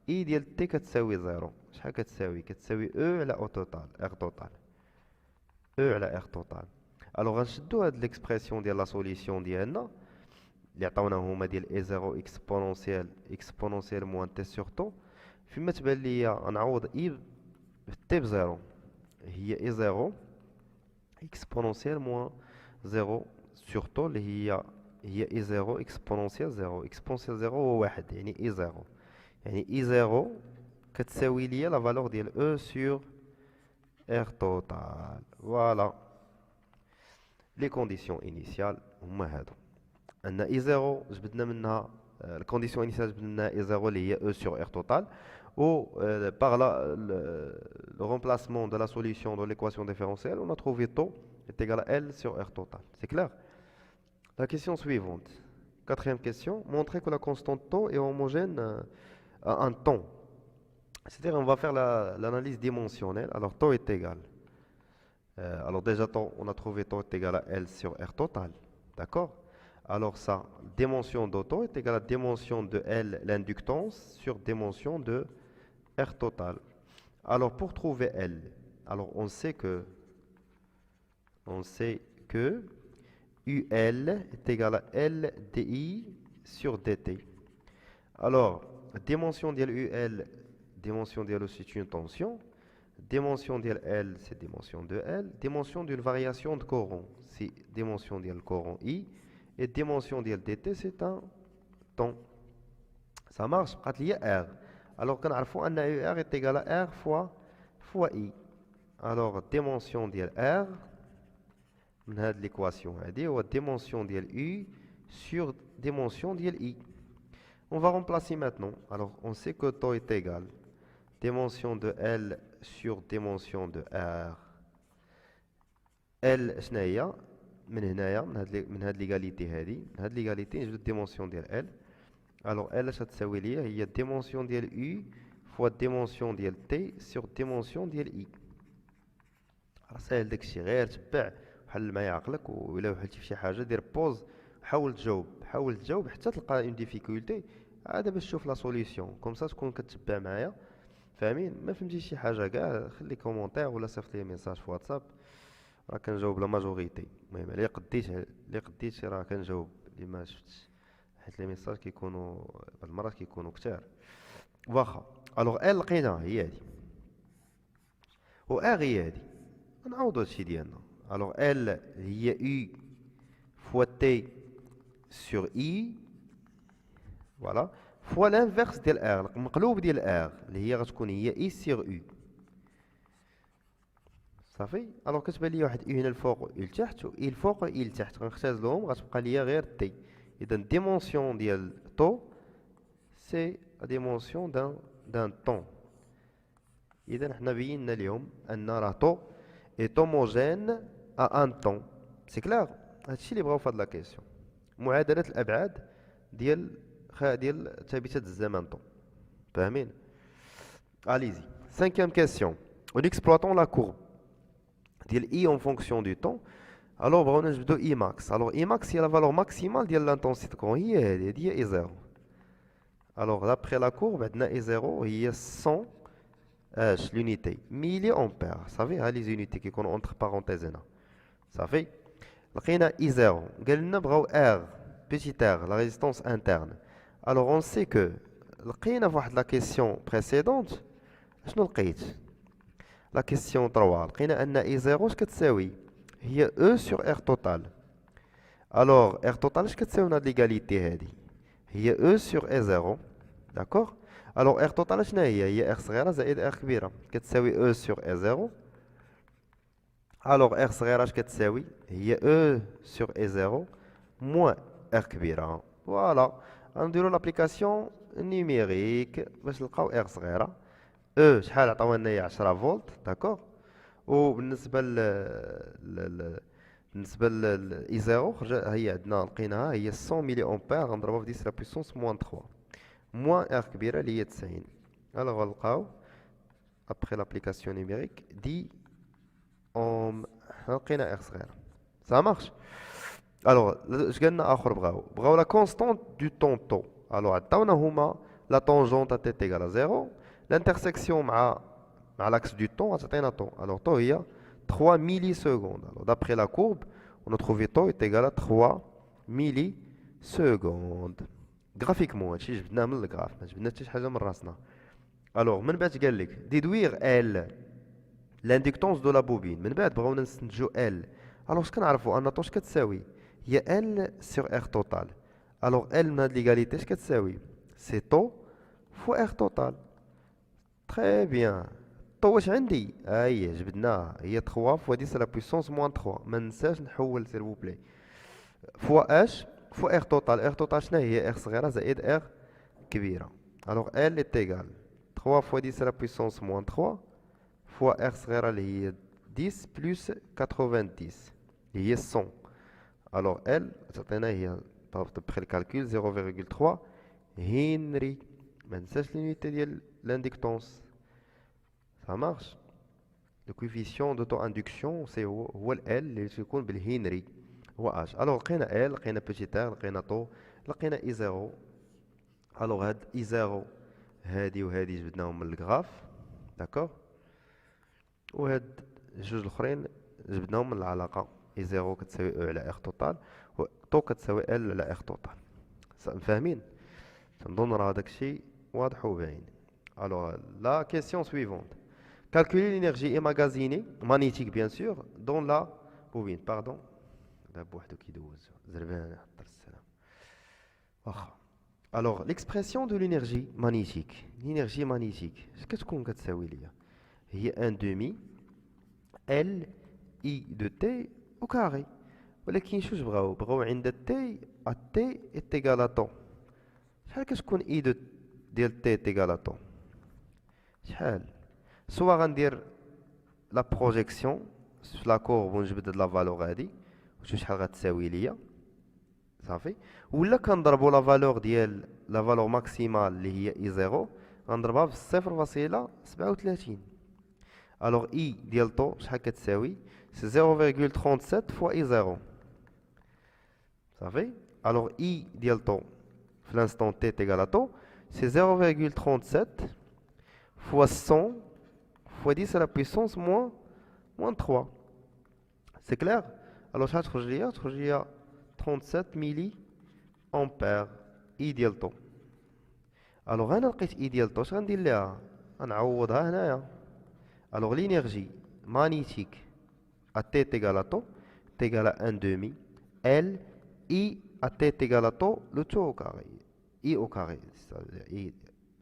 اي ديال تي كتساوي زيرو، شحال كتساوي؟ كتساوي او على او توتال ار توتال، او على ار توتال. الوغ غنشدو هاد ليكسبرسيون ديال لا سوليسيون ديالنا اللي عطاونا هما ديال اي زيرو اكسبونونسيال موان تي سور طو. فيما تبان ليا غنعوض اي تي بزيرو، هي اي زيرو اكسبونونسيال موان زيرو سور طو اللي هي اي زيرو اكسبونونسيال زيرو. اكسبونونسيال زيرو هو واحد، يعني اي زيرو، يعني اي زيرو كتساوي ليا لا فالور ديال او سور ار توتال. فوالا لي كونديسيون انيسيال هما هادو. ان اي زيرو جبدنا منها الكونديسيون انيسيال جبدنا منها اي زيرو اللي هي او سور ار توتال، ou par le remplacement de la solution de l'équation différentielle, on a trouvé taux est égal à L sur R total. C'est clair? La question suivante. Quatrième question. Montrer que la constante taux est homogène à un temps. C'est-à-dire on va faire l'analyse dimensionnelle. Alors taux est égal. Alors déjà taux, on a trouvé taux est égal à L sur R total. D'accord? Alors ça, dimension de taux est égal à dimension de L, l'inductance, sur dimension de R total. Alors pour trouver L, alors on sait que UL est égal à L dI sur dt. Alors dimension de UL, dimension de L c'est une tension, dimension de L c'est dimension de L, dimension d'une variation de courant c'est dimension de courant I, et dimension de dt c'est un temps. Ça marche, قالت لي R. Alors كنعرفوا ان UR est égal à R fois I. Alors dimension ديال R من هاد l'équation هادي هو dimension ديال U sur dimension ديال I. On va remplacer maintenant. Alors on sait que taux est égal dimension de L sur dimension de R. L شنو هي؟ من هنايا من هاد l'égalité هادي، من هاد l'égalité نجبدو الديمونسيون ديال L. Alors L اش تساوي ليا؟ هي dimension ديال U fois dimension ديال T sur dimension ديال I. راه ساهل داكشي، غير تبع وحل معايا عقلك، وإلا وحلتي في شي حاجة دير بوز حاول تجاوب حتى تلقى اون ديفيكولتي عاد باش تشوف لا سوليسيون كوم سا تكون كتبع معايا. فاهمين؟ ما فهمتي شي حاجة كاع خلي كومونتير ولا صيفط لي ميساج في واتساب، راه كنجاوب لا ماجوريتي. المهم اللي قديت راه كنجاوب، اللي ما شفتش حيت لي ميساج كيكونوا بعض المرات كيكونوا كتار. واخا الوغ ال لقيناها هي هادي، و ار هي هادي، نعوضو هادشي ديالنا. الوغ ال هي U فوا T sur I، فوالا، فوا لانفيرس ديال ار، المقلوب ديال ار اللي هي غتكون هي I sur U. صافي. الوغ كتبان لي واحد U هنا الفوق و U لتحت، و I الفوق و I لتحت، غنختازلهم غتبقى ليا غير T. إذا ديمونسيون ديال طو سي لا ديمونسيون دان طون. إذا حنا بينا اليوم أن راه طو est homogène à un temps. C'est clair؟ هادشي اللي بغاو في هاد لا كيسيون، معادلة الأبعاد ديال ثابتة الزمن طو. فاهمين؟ Allez-y. Cinquième question. En exploitant la courbe ديال I en fonction du temps, alors بغاو نجبدو I max. Alors I max هي la valeur maximale ديال l'intensité courant، هي هادي هي I0. Alors d'après la courbe عندنا I0 هي 100 اش l'unité ميلي امبير. صافي، ها لي زونيتي كيكونوا اونتر بارونتيز هنا. صافي، لقينا I0 قال لنا بغاو R بيتيت R لا ريزيستونس انترن. الوغ اون سي كو لقينا في واحد لا كيسيون بريسيدونت شنو لقيت؟ لا كيسيون 3 لقينا ان I0 اش كتساوي؟ هي E sur R total. الوغ R total اش كتساوي هاد ليغاليتي هادي؟ هي E sur E0. داكوغ. الوغ R total شنو هي R صغيرة زائد R كبيرة، كتساوي E sur E0. الوغ R صغيرة اش كتساوي؟ هي E sur E0 موان R كبيرة. فوالا، غنديرو لابليكاسيون نيميريك باش نلقاو R صغيرة. E شحال عطاوها لنا؟ هي 10 فولت. داكوغ. وبالنسبة بالنسبة ل I0 هي عندنا لقيناها هي 100 ملي امبير، غنضربوها في 10 لا بويسونس موان 3 موان R كبيرة اللي هي 90. الوغ غنلقاو ابخي لابليكاسيون نيميريك دي اوم، لقينا R صغيرة. Ça marche. Alors, je gagne à bravo la constante du temps. Alors, la tangente à t est égale à 0. L'intersection à l'axe du temps, c'est un temps. Alors, temps, il y a 3 millisecondes. Alors, d'après la courbe, on a trouvé temps est égal à 3 millisecondes. Graphiquement, je vais le graphe. Je vais alors, من بعد قال لك déduire L l'inductance de la bobine. من بعد بغاو نستنتجو L. Alors, ce كنعرفوا ان طوش كتساوي هي L sur R total. Alors, L من هاد l'égalité اش كتساوي؟ C'est tau fois R total. Très bien. طو واش عندي؟ هي جبدناها هي 3 fois 10 à la puissance moins 3. ما ننساش نحول s'il vous plaît. fois H fois R total. R total شنو هي؟ R صغيرة زائد R كبيرة. Alors, L est égal 3 fois 10 à la puissance moins 3 fois R صغيرة اللي هي 10 plus 90 اللي هي 100. Alors L تعطينا هي d'après le calcul 0,3 Henry. ما ننساش l'unité ديال l'inductance. Ça marche. Le coefficient d'auto-induction c'est هو ال L اللي تيكون بالهنري هو H. Alors لقينا L لقينا petit r لقينا طو لقينا I0. Alors هاد I0 هادي وهادي جبدناهم من الجراف. داكور. وهاد جوج الاخرين جبدناهم من العلاقه اي 0 كتساوي او على ار توتال و طو كتساوي ال على ار توتال. فاهمين؟ تنظن راه داكشي واضح وباين. الوغ لا كيسيون سويفونت calculer l'énergie emmagasinée magnétique bien sûr dans la bobine. Pardon, لا بوحدو كيدوز زربان حضر السلام. واخا. Alors l'expression de l'énergie magnétique اش كتكون كتساوي ليا؟ هي 1 demi L I de T au carré. ولكن شوش بغاو عند T à T est égal à temps. شحال كتكون I ديال T est égal à temps؟ شحال؟ سوا غندير لا بروجيكسيون في لا كورب ونجبد هاد لا فالور هادي ونشوف شحال غتساوي ليا صافي، ولا كنضربو لا فالور ديال لا فالور ماكسيمال اللي هي I 0 غنضربها في 0.37. الوغ I ديال طو شحال كتساوي؟ سي 0,37 فوا I 0 صافي. الوغ I ديال طو في l'instant t est égal à طو سي 0,37 fois 100 fois 10 à la puissance moins 3. C'est clair? Alors شحال تخرج ليا؟ تخرج ليا 37 ملي امبير I ديال طو. الوغ انا لقيت I ديال طو اش غندير ليها؟ غنعوضها هنايا. Alors l'énergie magnétique à T est égal à tau est égal à 1 demi L I à T est égal à tau le tout au carré. I au carré, ça veut dire I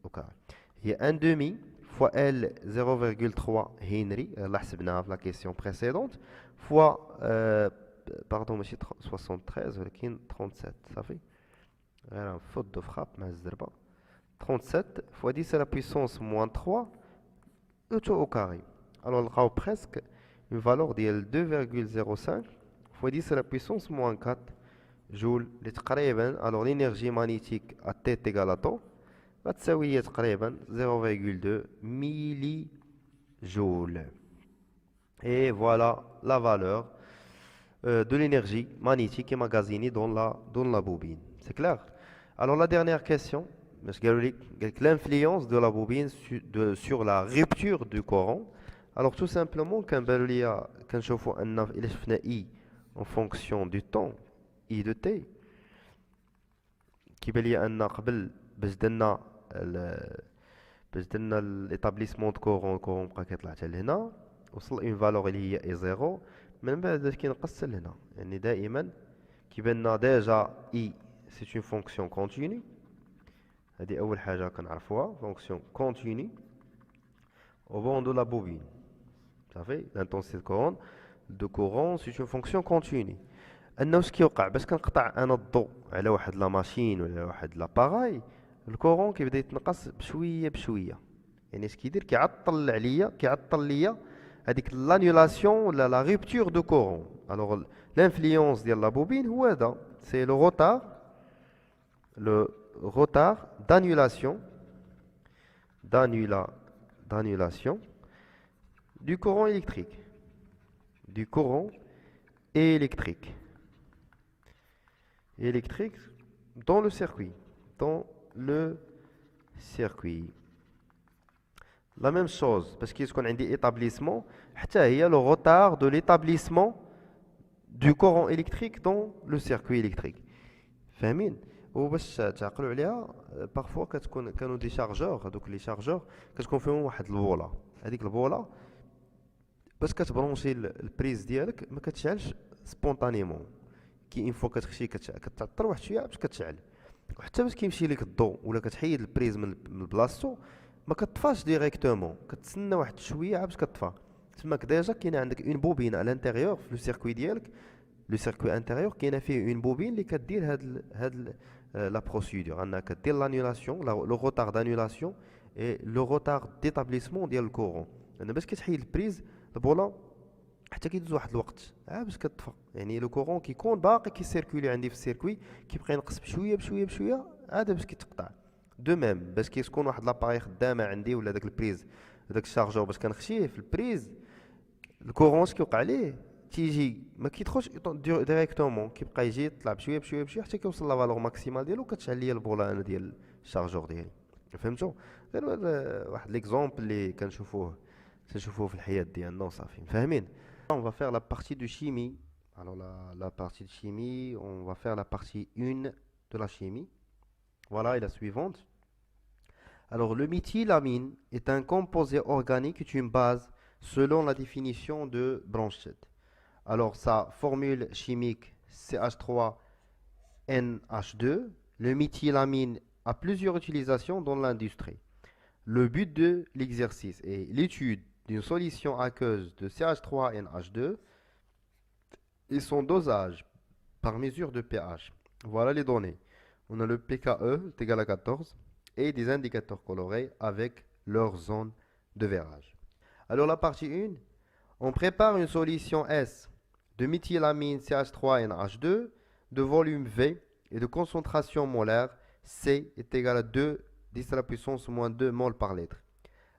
au carré. Il y a 1 demi fois L 0,3 Henry, là c'est bien la question précédente, fois, pardon monsieur 73, 37, ça fait une faute de frappe, mais 37 fois 10 à la puissance moins 3 E au carré. Alors, on a presque une valeur de 2,05 fois 10 à la puissance moins 4 joules. Alors, l'énergie magnétique à T est égale à tau. Va تساوي تقريبا 0,2 millijoules. Et voilà la valeur de l'énergie magnétique emmagasinée dans la bobine. C'est clair? Alors, la dernière question. L'influence de la bobine sur la rupture du courant. Alors tout simplement quand je fais un I en fonction du temps I de T qui بان ان قبل باش درنا l'établissement de courant بقى كيطلع حتى لهنا وصل une valeur اللي هي I 0 من بعد باش كينقص لهنا يعني دائما كيبان لنا ديجا I c'est une fonction continue. هذه أول حاجة كنعرفوها fonction continue au bord de la bobine. Ça fait l'intensité de courant c'est une fonction continue. أنه واش كيوقع باش كنقطع أنا الضوء على واحد لا ماشين ولا واحد لاباراي الكورون كيبدا يتنقص بشوية بشوية. يعني اش كيدير كيعطل ليا هذيك لانيولاسيون ولا لا رupture de courant. Alors l'influence ديال لا بوبين هو هذا c'est le retard d'annulation du courant électrique, du courant et électrique. Électrique dans le circuit. Dans le circuit. La même chose, parce qu'il y a des établissements, il y a le retard de l'établissement du courant électrique dans le circuit électrique. فاهمين وباش تعقلوا عليها parfois كانوا دي شارجور هذوك لي شارجور كتكون فيهم واحد البوله هذيك البوله باش كتبرونشي البريز ديالك ما كتشعلش سبونطانيمون كي اون فوا كتخشي كتعطر واحد شويه باش كتشعل وحتى باش كيمشي لك الضوء ولا كتحيد البريز من بلاصتو ما كتطفاش ديريكتومون كتسنى واحد شويه باش كتطفى تماك ديجا كاينه عندك اون بوبين على الانتيريور في لو سيركوي ديالك لو سيركوي انتيريور كاينه فيه اون بوبين اللي كدير هاد لا بروسيدور انك كدير لانيولاسيون لو روتار دانيولاسيون اي لو روتار ديتابليسمون ديال الكورون لان باش كتحيد البريز البولا حتى كيدوز واحد الوقت باش كتطفى يعني لو كورون كيكون باقي كيسيركولي عندي في السيركوي كيبقى ينقص بشويه بشويه بشويه عاد باش كيتقطع دو ميم باش كيكون واحد لاباري خدامه عندي ولا داك البريز داك الشارجور باش كنخشيه في البريز الكورون اش كيوقع عليه تيجي ما كيدخلش ديريكتومون كيبقى يجي يطلع بشويه بشويه بشويه حتى كيوصل لا فالور ماكسيمال ديالو كتشعل ليا البوله انا ديال الشارجور ديالي فهمتوا غير واحد ليكزومبل اللي كنشوفوه في الحياه ديالنا وصافي فاهمين. On va faire la partie de chimie. Alors la partie de chimie, on va faire la partie 1 de la chimie. Voilà, et la suivante. Alors le méthylamine est un composé organique, est une base selon la définition de Bronsted. Alors sa formule chimique CH3NH2. Le méthylamine a plusieurs utilisations dans l'industrie. Le but de l'exercice est l'étude d'une solution aqueuse de CH3NH2 et son dosage par mesure de pH. Voilà les données. On a le pKe est égal à 14 et des indicateurs colorés avec leur zone de verrage. Alors la partie 1, on prépare une solution S de méthylamine CH3NH2 de volume V et de concentration molaire C est égal à 2 10 à la puissance moins 2 mol par litre.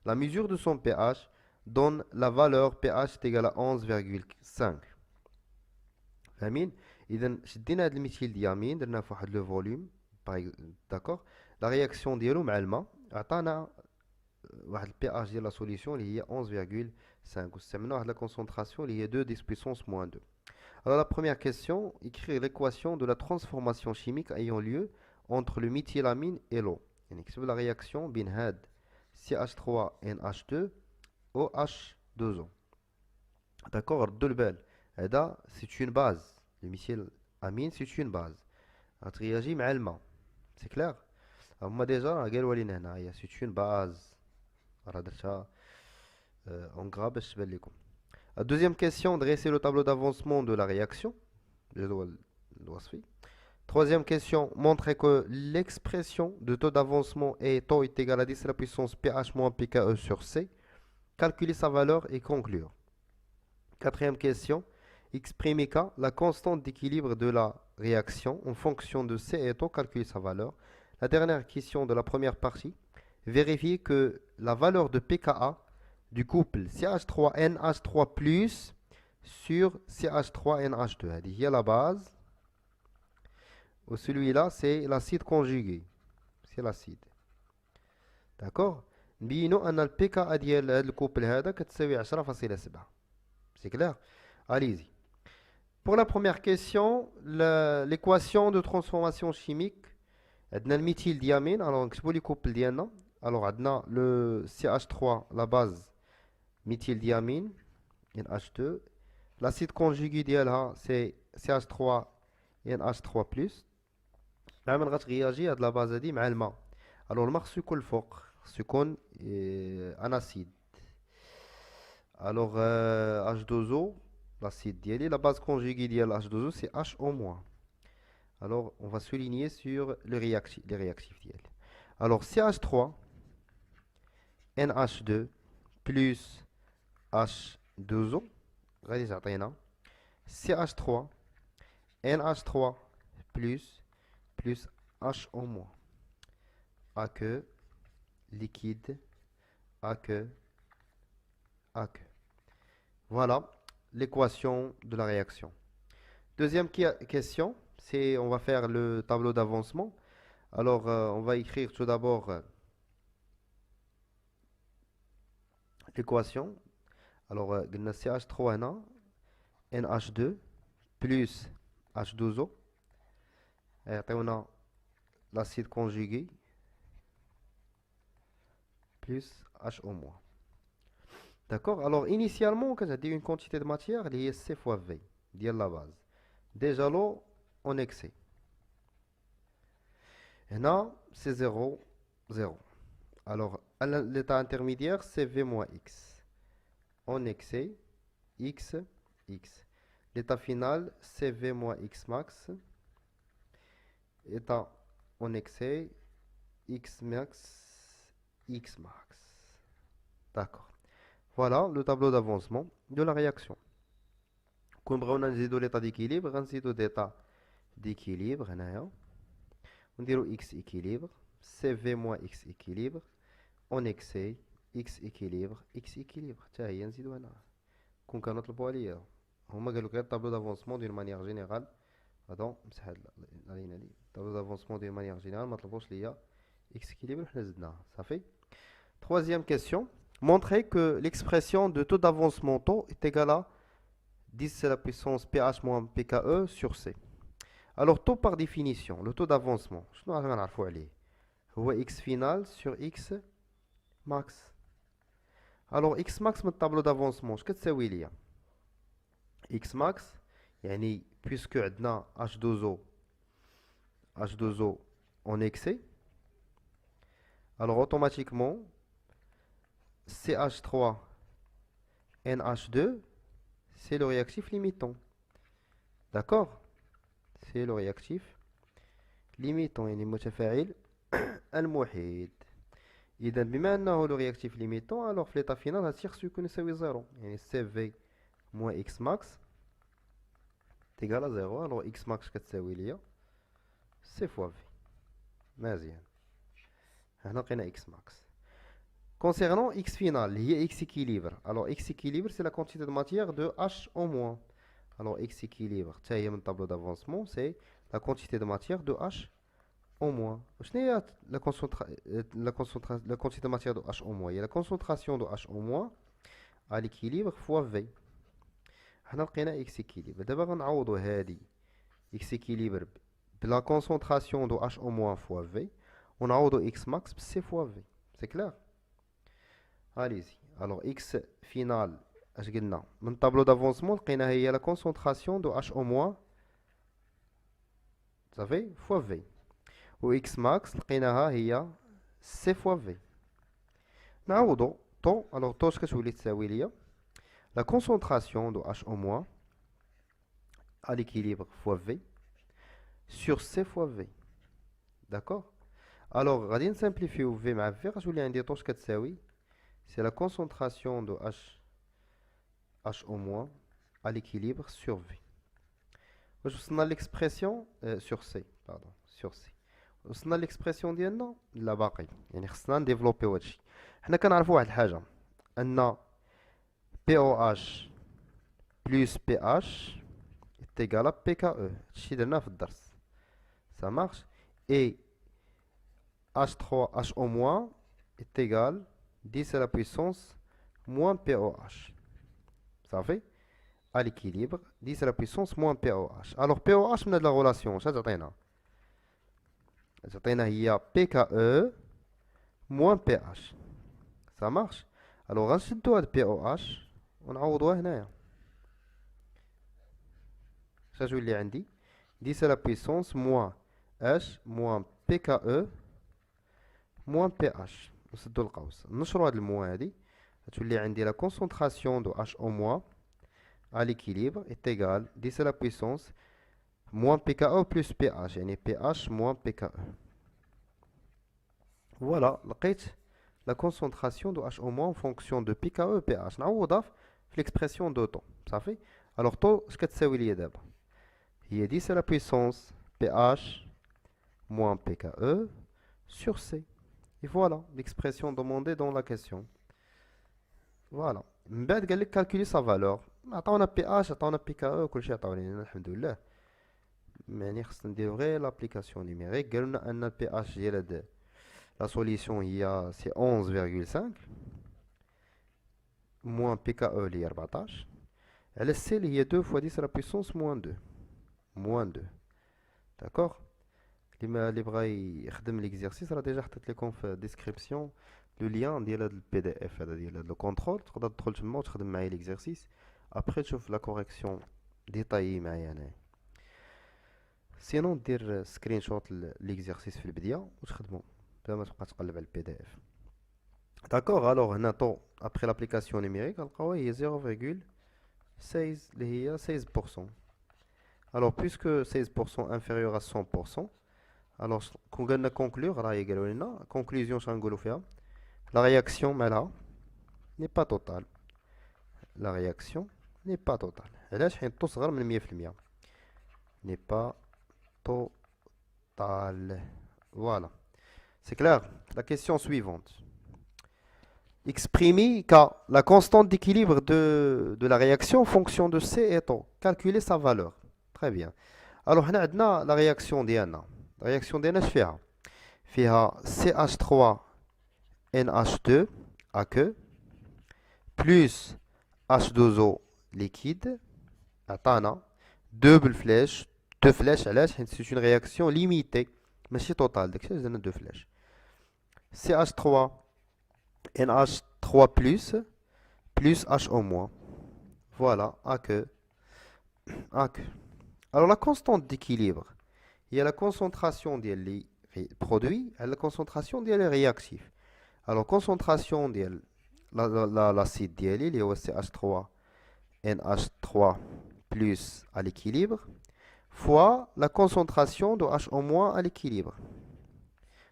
La mesure de son pH donne la valeur pH est égal à 11,5. فاهمين اذا شدينا هذا الميثيل ديامين درنا في واحد لو فوليوم داكوغ لا رياكسيون ديالو مع الماء عطانا واحد البي اتش ديال لا سوليسيون اللي هي 11,5 واستعملنا واحد لا كونسونطراسيون اللي هي 2 10 puissance moins 2. Alors la première question, écrire l'équation de la transformation chimique ayant lieu entre le méthylamine et l'eau. يعني نكتب la réaction بين هاد CH3NH2 OH2O. D'accord, ردوا البال هذا c'est une base. Le méthylamine c'est une base. غترياجي مع الماء. C'est clair. هما ديجا راه قالوا لينا هنايا c'est une base. راه درتها en gras باش تبان لكم. La deuxième question, dresser le tableau d'avancement de la réaction. Troisième question, montrer que l'expression de taux d'avancement est taux est égal à 10 à la puissance pH moins pKe sur C. Calculer sa valeur et conclure. Quatrième question, exprimer K, la constante d'équilibre de la réaction en fonction de C et taux, calculer sa valeur. La dernière question de la première partie, vérifier que la valeur de pKa du couple CH3NH3+ sur CH3NH2. هذه هي la base. Ou celui-là, c'est l'acide conjugué. C'est l'acide. D'accord. نبينوا أن البكا ديال هذا الكوبل هذا كتساوي 10.7. C'est clair. Allez-y. Pour la première question, l'équation de transformation chimique, عندنا الميثيلديامين. Alors نكتبوا لي كوبل ديالنا. Alors عندنا le CH3, la base méthyldiamine, NH2. L'acide conjugué ديالها c'est CH3 NH3+. نعمل غترياجي هاد لا باز هادي مع الماء. الوغ الماء خصو يكون الفوق خصو يكون ان اسيد. الوغ H2O l'acide ديالي la base conjuguée ديال H2O c'est HO-. Alors on va souligner sur les réactifs ديالي. Alors CH3 NH2 plus H2O غادي تعطينا CH3 NH3 plus HO-. aqueux liquide aqueux. Voilà l'équation de la réaction. Deuxième question, c'est on va faire le tableau d'avancement. Alors, on va écrire tout d'abord l'équation. Alors, قلنا CH3 هنا NH2 plus H2O يعطيونا l'acide conjugué plus HO-. D'accord? Alors, initialement, quand j'ai une quantité de matière, il y a C fois V, dire la base. Déjà l'eau en excès. Et là, c'est 0, 0. Alors, l'état intermédiaire, c'est V moins X. En excès, X, X. L'état final, c'est V moins X max. État en excès, X max, X max. D'accord. Voilà le tableau d'avancement de la réaction. Comme on a l'état d'équilibre, on a l'état d'équilibre. On dirait X équilibre, CV moins X équilibre, en excès, X équilibre, X équilibre. Tiens, il y a un zidou là. Qu'on connaît le poids lié. On a le tableau d'avancement d'une manière générale. Attends, tableau d'avancement d'une manière générale, maintenant il y a X équilibre, ça fait. Troisième question. Montrez que l'expression de taux d'avancement taux est égale à 10 à la puissance pH moins pKe sur C. Alors, taux par définition, le taux d'avancement, je ne sais X final sur X max. Alors, X max, le tableau d'avancement, qu'est-ce que c'est Willy? X max, puisque on a H2O en excès, alors automatiquement, CH3 NH2, c'est le réactif limitant. D'accord? C'est le réactif limitant, المتفاعل المحيط. إذا بما أنه le réactif limitant, alors في l'état final هتصير سيكون يساوي 0. يعني CV moins X max est égal à 0. Alors X max كتساوي ليا C fois V. مزيان. هنا لقينا X max. Concernant X final, il y a X équilibre. Alors X équilibre, c'est la quantité de matière de H au moins. Alors X équilibre, c'est le tableau d'avancement, c'est la quantité de matière de H au moins. La quantité de matière de H au moins. Il y a la concentration de H au moins à l'équilibre fois V. On a X équilibre. D'abord, on a X équilibre la concentration de H au moins fois V. On a X max, c'est fois V. C'est clair? Allez-y. Alors, X final, mon tableau d'avancement, il y a la concentration de H au moins, ça fait fois V. Ou X max, il y a C fois V. Alors, taux, ce que je voulais dire, la concentration de H au moins à l'équilibre fois V sur C fois V. D'accord? Alors, on va simplifier V avec V, je voulais dire ce que c'est la concentration de H au moins à l'équilibre sur V. On a l'expression sur C, pardon, sur C. On a l'expression ديالنا لا باقي يعني خصنا نديفلوبيو هادشي. حنا كنعرفوا واحد الحاجه ان POH plus pH est égal à pKe. هادشي درناه في الدرس. Ça marche. Et H3HO- est égal 10 à la puissance moins POH. Ça fait à l'équilibre 10 à la puissance moins POH. Alors POH, on a de la relation. Ça, il y a pKe moins pH. Ça marche. Alors, ensuite de POH, on a هنايا. Ça, je l'ai dit. 10 à la puissance moins H moins pKe moins pH. نسدو القوس نشرو هاد الموا هادي غتولي عندي la concentration de H au moins à l'équilibre est égale 10 à la puissance moins pKe plus pH يعني pH moins pKe. Voilà, لقيت la concentration de H au moins en fonction de pKe et pH. نعوضها في l'expression de taux. Ça fait. Alors taux اش كتساوي ليا دابا هي 10 à la puissance pH moins pKe sur C. Et voilà l'expression demandée dans la question. Voilà. من بعد قال لك calculer sa valeur. عطاونا pH عطاونا pKe وكلشي عطاو لينا الحمد لله. يعني خصنا نديرو غير l'application numérique. قالولنا أن البي اش ديال هاد la solution هي سي 11,5 moins PKE اللي هي 14 على C اللي هي 2 fois 10 à la puissance moins 2 d'accord. اللي بغى يخدم ليكزيرسيس راه ديجا حطيت لكم في الديسكريبسيون لو لين ديال هذا البي دي اف هذا ديال لو كونترول، تقدر تدخل تما وتخدم معايا ليكزيرسيس ابري تشوف لا كوريكسيون ديطايي معايا انايا. سينون دير سكرين شوت ليكزيرسيس في البدايه وتخدمو بلا ما تبقى تقلب على البي دي اف. داكوغ. الوغ هنا طو ابري لابليكاسيون نيميريك غنلقاوها هي 0,16 اللي هي 16%. الوغ بويسكو 16% انفيريور à 100%. الوغ كون قالنا كونكلور راهي قالوا لنا كونكلوزيون شنو نقولوا فيها؟ لا رياكسيون مالها ني با توتال. لا رياكسيون ني با توتال. علاش؟ حيت صغر من 100%. ني با توتال. Voilà. C'est clair? La question suivante. Exprimez car la constante d'équilibre de la réaction en fonction de C étant. Calculer sa valeur. Très bien. Alors, on a la réaction ديالنا. La réaction ديالنا اش فيها؟ فيها CH3NH2 aqueux plus H2O liquide عطانا deux flèches. Deux flèches علاش؟ حيت c'est une réaction limitée ماشي توتال، داكشي علاش درنا deux flèches. CH3NH3 plus HO-. Voilà, aqueux. Alors la constante d'équilibre, il y a la concentration des produits et la concentration des réactifs. Alors concentration de l'acide dialyl, il y a aussi CH3NH3 plus à l'équilibre fois la concentration de HO- à l'équilibre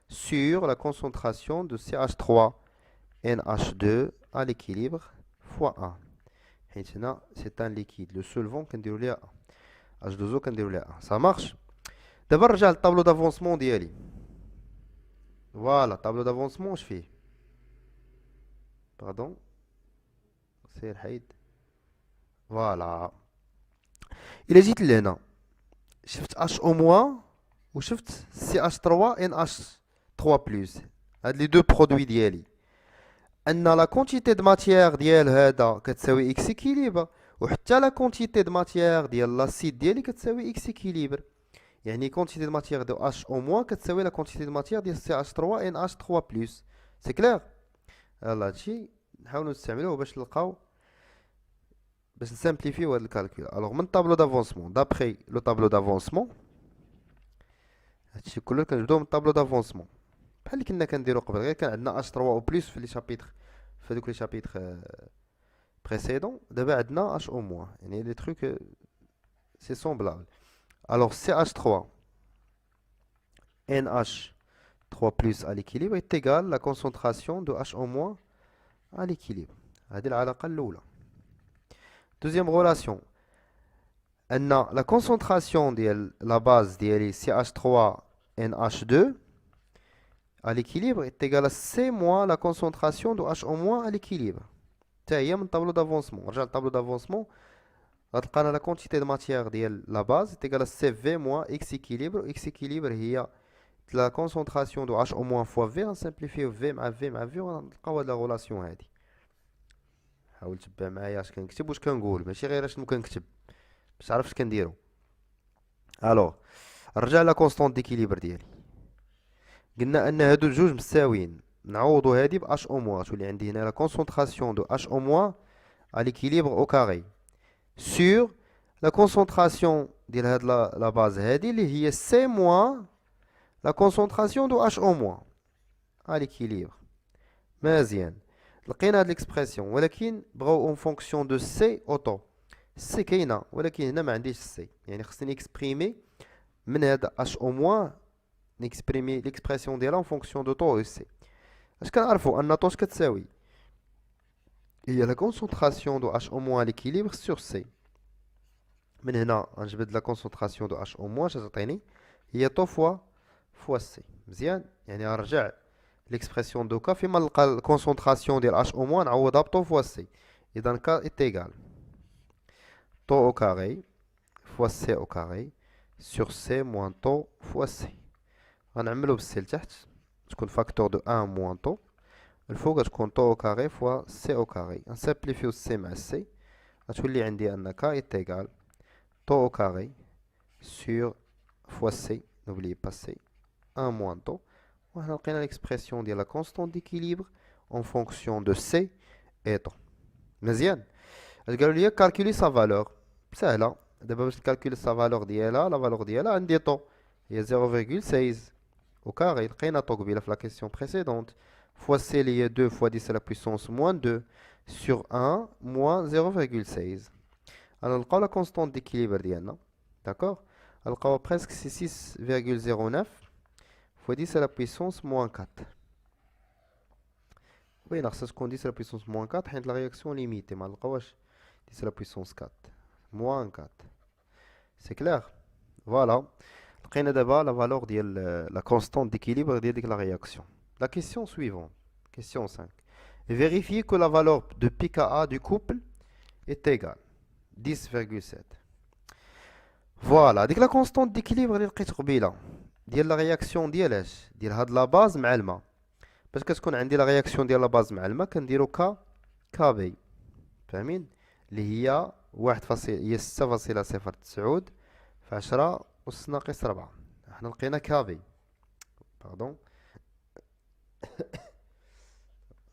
sur la concentration de CH3NH2 à l'équilibre fois 1. Maintenant, c'est un liquide. Le solvant qu'on déroule à H2O qu'on déroule à 1. Ça marche? D'abord, j'ai le tableau d'avancement d'IALI. Voilà, tableau d'avancement, je fais. Pardon. C'est le. Voilà. Il hésite là. Shift HO- ou shift CH3NH3 plus. Les deux produits d'IALI. أن لا كونتيتي دو ماتيير ديال هذا كتساوي اكس اكيليبر، وحتى لا كونتيتي دو ماتيير ديال لاسيد ديالي كتساوي اكس اكيليبر. يعني كونتيتي دو ماتيير دو اش او موان كتساوي لا كونتيتي دو ماتيير ديال سي اش 3 ان اش 3 بلس. سي كلير؟ يلاه هادشي نحاولو نستعملوه باش نلقاو باش نسامبليفيو هاد الكالكول. الوغ من طابلو دافونسمون دابخي لو طابلو دافونسمون، هادشي كله كنبداو من طابلو دافونسمون بحال اللي كنا كنديرو قبل، غير كان عندنا اش 3 او بلس في لي شابيتر، في هذوك لي شابيتر بريسيدون. دابا عندنا اش او موان، يعني لي تروك سي سومبلابل. الوغ سي اش 3 NH3 plus à l'équilibre est égal à la concentration de HO- à l'équilibre. هذه العلاقة الأولى. Deuxième relation. La concentration de la base de CH3NH2 à l'équilibre est égale à C moins la concentration de HO- à l'équilibre. C'est un tableau d'avancement. On regarde le tableau d'avancement. La quantité de matière de la base est égale à CV moins X équilibre. X équilibre est la concentration de HO- fois V. On simplifie V مع V مع V ونلقاو هاد لا غولاسيون هادي. حاول تبع معايا اش كنكتب واش كنقول، ماشي غير اشنو كنكتب باش تعرف اش كنديرو. الوغ نرجع لا كونستونط ديكيليبر ديالي. قلنا ان هادو الجوج مساويين، نعوضو هادي ب HO-. تولي عندي هنا لا كونسونطراسيون دو HO- à l'équilibre au carré sur la concentration ديال هاد لا باز هادي اللي هي C moins la concentration de HO- à l'équilibre. مزيان. لقينا هاد ليكسبرسيون، ولكن بغاو اون فونكسيون دو سي اوتو. سي كاينه ولكن هنا ما عنديش سي، يعني خصني نكسبريمي من هاد HO- نكسبريمي ليكسبرسيون ديالها اون فونكسيون دو طو و سي. اش كنعرفو ان طو اش كتساوي؟ هي لا كونسونطراسيون دو HO- à l'équilibre sur C. من هنا غنجبد لا كونسونطراسيون دو HO- اش تعطيني؟ هي طو فوا سي. مزيان، يعني غنرجع l'expression de K فيما نلقى الكونسونطراسيون ديال HO- نعوضها بطو فوا سي. اذا K est égal طو au carré fois C au carré sur C moins taux fois C. غنعملو بالسي لتحت تكون فاكتور دو 1 موان طو الفوق تكون طو او كاري فوا سي او كاري. نسامبليفيو سي مع سي غتولي عندي ان كا ايتيغال طو او كاري سور فوا سي نوبلي با سي 1 موان طو. وهنا لقينا ليكسبرسيون ديال لا كونستونت ديكيليبر اون فونكسيون دو سي اي طو. مزيان. اش قالوا لي كالكولي سا فالور سهله. دابا باش نكالكولي سا فالور ديالها لا فالور ديالها عندي طو هي 0,16 au carré. لقينا طو قبيله في لا كيسيون بريسيدونت fois c اللي هي 2 fois 10 à la puissance moins 2 sur 1 moins 0,16. alors نلقاو لا كونستونت ديكيليبر ديالنا داكوغ نلقاو presque c'est 6,09 fois 10 à la puissance moins 4. وي خاصها تكون 10 à la puissance moins 4 حيت لا رياكسيون ليميتي ما نلقاوهاش 10 à la puissance 4 moins 4. c'est clair. voilà. لقينا دابا لا فالور ديال لا كونستونت ديكيليبر ديال ديك لا رياكسيون. La question suivante, question 5. Vérifiez que la valeur de pKa du couple est égale 10,7. Voilà, ديك لا كونستونت ديكيليبر اللي لقيت قبيله ديال لا رياكسيون ديال اش ديال هاد لا باز مع الماء. باش كتكون عندي لا رياكسيون ديال لا باز مع الماء كنديرو كا بي فاهمين اللي هي 6,009 في 10 أس ناقص 4. حنا لقينا كا بي باردون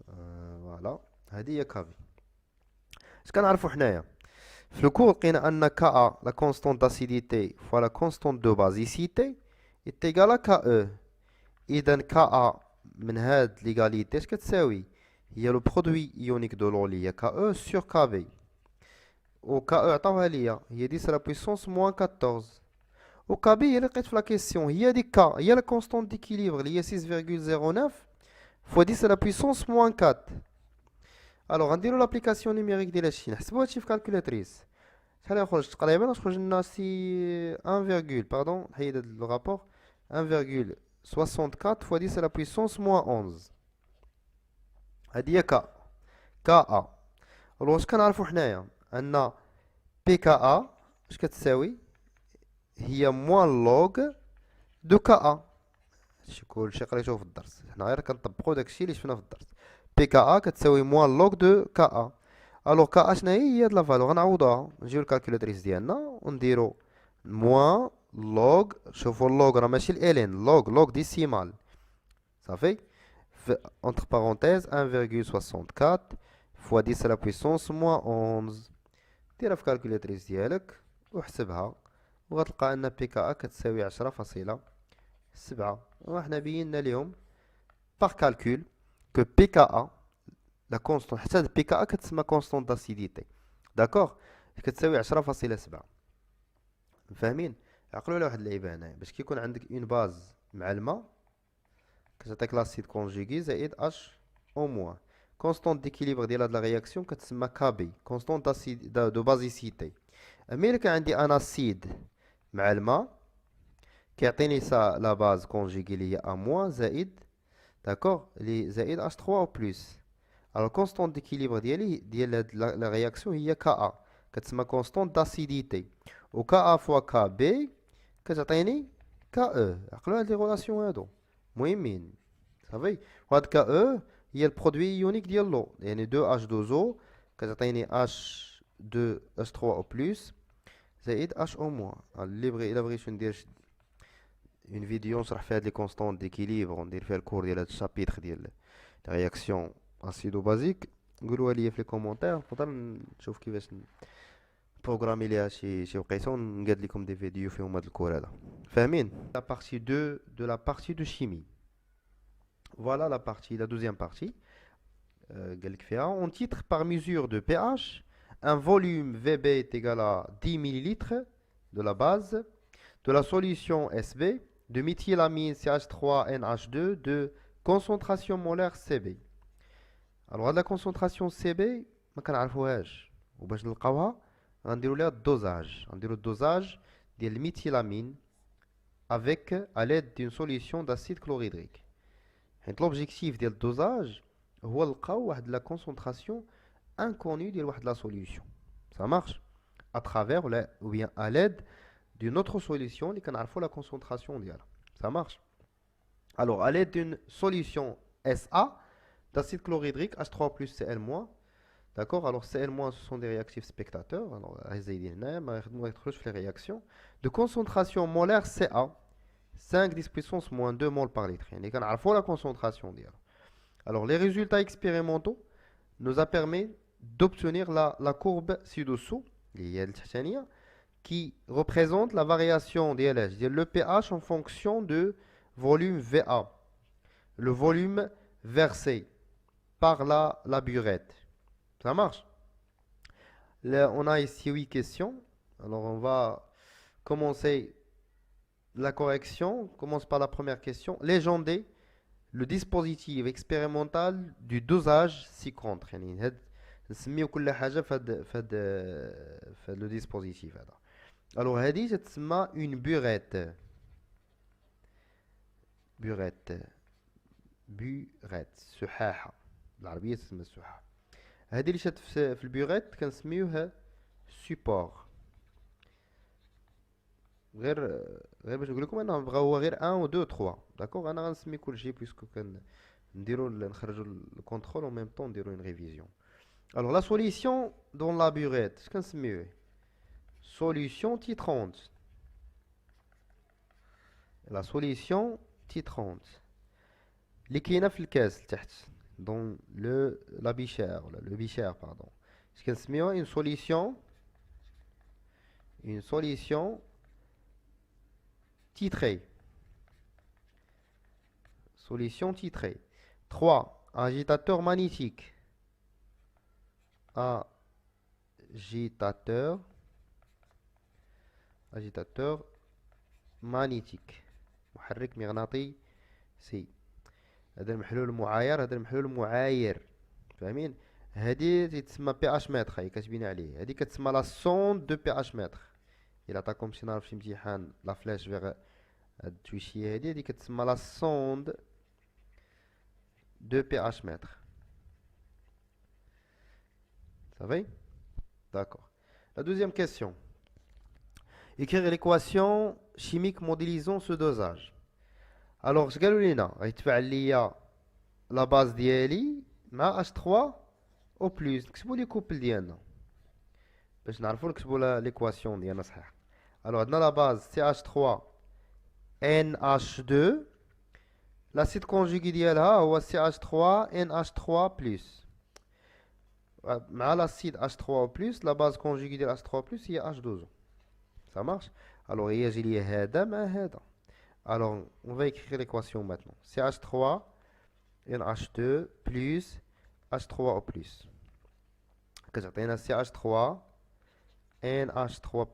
فوالا هذه هي كافي. اش كنعرفوا حنايا في الكور لقينا ان كا لا كونستونت داسيديتي فوا لا كونستونت دو بازيسيتي ايتيغال كا او. اذا كا من هاد ليغاليتي اش كتساوي هي لو برودوي ايونيك دو لو اللي هي كا او سور كا بي. و كا او عطاوها ليا هي 10 لا بويسونس موان 14. و كا بي هي اللي لقيت في لا كيسيون هي ديك كا هي لا كونستونت ديكيليبر اللي هي 6,09 fois 10 à la puissance moins 4. Alors غنديرو لابليكاسيون نيميريك ديال هادشي نحسبو هادشي في كالكولاتريس. شحال يخرج تقريبا تخرج لنا سي 1, باردون نحيد هاد لو رابور 1,64 fois 10 à la puissance moins 11. هادي هي كا ا. واش كنعرفو حنايا ان بي كا ا اش كتساوي هي موان لوغ دو كا ا. هادشي كلشي قريتوه في الدرس حنا غير كنطبقو داكشي اللي شفنا في الدرس. بي كا ا كتساوي موان لوغ دو كا ا. الوغ كا ا شناهي هي هاد لا فالور غنعوضوها نجيو للكالكولاتريس ديالنا ونديرو موان لوغ. شوفو اللوغ راه ماشي الالين لوغ ديسيمال صافي entre parenthèses 1,64 fois 10 à la puissance moins 11. ديرها في الكالكولاتريس ديالك وحسبها وغتلقى ان بي كا ا كتساوي 10.7. وحنا بينا اليوم باغ كالكول كو بي كا ا لا كونستونت حتى بي كا ا كتسمى كونستونت داسيديتي داكوغ كتساوي 10.7. فاهمين؟ عقلوا على واحد اللعيبه هنايا باش كيكون عندك اون باز مع الماء كتعطيك لاسيد كونجيغي زائد اش او موان. كونستونت ديكيليبر ديال هاد لا رياكسيون كتسمى كابي كونستونت دو بازيسيتي. اما الا كان عندي ان اسيد مع الماء كيعطيني سا لا باز كونجيغي اللي هي ا موان زائد داكوغ اللي زائد اش 3 او بلس. الوغ كونستونت ديكيليبر ديال هاد لا رياكسيون هي كا ا كتسمى كونستونت داسيديتي. و كا ا فوا كا بي كتعطيني كا او. عقلوا هاد لي غولاسيون هادو مهمين صافي. وهاد كا او هي البرودوي ايونيك ديال لو يعني 2 اش 2 او كتعطيني اش 2 اش 3 او بلس زائد اش او موان. اللي بغي الا بغيتو ندير اون فيديو نشرح فيها هاد لي كونستونت ديكيليبر وندير فيها الكور ديال هاد الشابيتر ديال رياكسيون اسيدو بازيك قولوها لي في لي كومونتير نقدر نشوف كيفاش بروغرامي ليها شي وقيته ونقاد لكم دي فيديو فيهم هاد الكور هذا. فاهمين؟ لا بارتي 2 دو لا بارتي دو شيمي. فوالا لا بارتي لا دوزيام بارتي قال لك فيها اون تيتر par mesure de pH un volume VB est égal à 10 ml de la base de la solution SB de méthylamine CH3NH2 de concentration molaire CB. alors هاد لا concentration CB ما كنعرفوهاش وباش نلقاوها غنديرو ليها الدوزاج. غنديرو الدوزاج ديال الميثيلامين avec à l'aide d'une solution d'acide chlorhydrique. حيت l'objectif ديال الدوزاج هو نلقاو واحد لا concentration inconnue ديال واحد لا solution. ça marche à travers ou bien à l'aide d'une autre solution اللي كنعرفوا la concentration ديالها. Ça marche. Alors, à l'aide d'une solution SA d'acide chlorhydrique H3 plus Cl-, d'accord? Alors, Cl-, ce sont des réactifs spectateurs. Alors, les réactions de concentration molaire Ca, 5 10 puissance moins 2 moles par litre. Il y a la concentration. Alors, les résultats expérimentaux nous a permis d'obtenir la courbe ci-dessous, qui représente la variation le pH en fonction de volume VA, le volume versé par la burette. Ça marche? Là, on a ici 8 questions. Alors, on va commencer la correction. On commence par la première question. Légender le dispositif expérimental du dosage ci-contre. يعني نسميو كل حاجة في le dispositif هذا. Alors, هذه تتسمى une burette. burette سحاحة بالعربية تسمى السحاحة. هذه اللي شات في البيغيت كنسميوها سيبور. غير باش نقول لكم انهم بغاو هو غير 1 و 2 3 داكوغ. انا غنسمي كلشي بويسكو كنديروا نخرجوا الكونترول اون ميم طون نديروا اون ريفيزيون. الوغ لا سوليسيون دون لا بيغيت اش كنسميوه سوليسيون تي 30. لا سوليسيون تي 30 اللي كاينه في الكاس لتحت dans la bichère, le bichère, pardon. Ce qu'on se met une solution titrée. Solution titrée. 3. Agitateur magnétique. Agitateur magnétique. محرك مغناطيسي. هذا المحلول المعاير، هذا المحلول المعاير، فاهمين؟ هذه تتسمى بي اش متر، هي كتبين عليه. هذه كتسمى لا سوند دو بي اش متر. الا عطاكم شي نهار في شي امتحان لا فلاش فيغ هاد التويشيه هذه كتسمى لا سوند دو بي اش متر. صافي؟ داكور. La deuxième question. Écrire l'équation chimique modélisant ce dosage. Alors, je قالوا لينا غيتفاعل ليا لا باز ديالي مع H3 او بلس. نكتبوا لي كوبل ديالنا باش نعرفوا نكتبوا ليكواسيون ديالنا صحيح. الوغ عندنا لا باز CH3 NH2. لاسيد كونجوغي ديالها هو CH3 NH3 بلس. مع لاسيد H3 بلس لا باز كونجوغي ديال H3 بلس هي H2O. Ça marche. Alors, يجي لي هذا مع هذا. Alors, on va écrire l'équation maintenant. CH3 NH2 plus H3O plus. كتعطينا CH3 NH3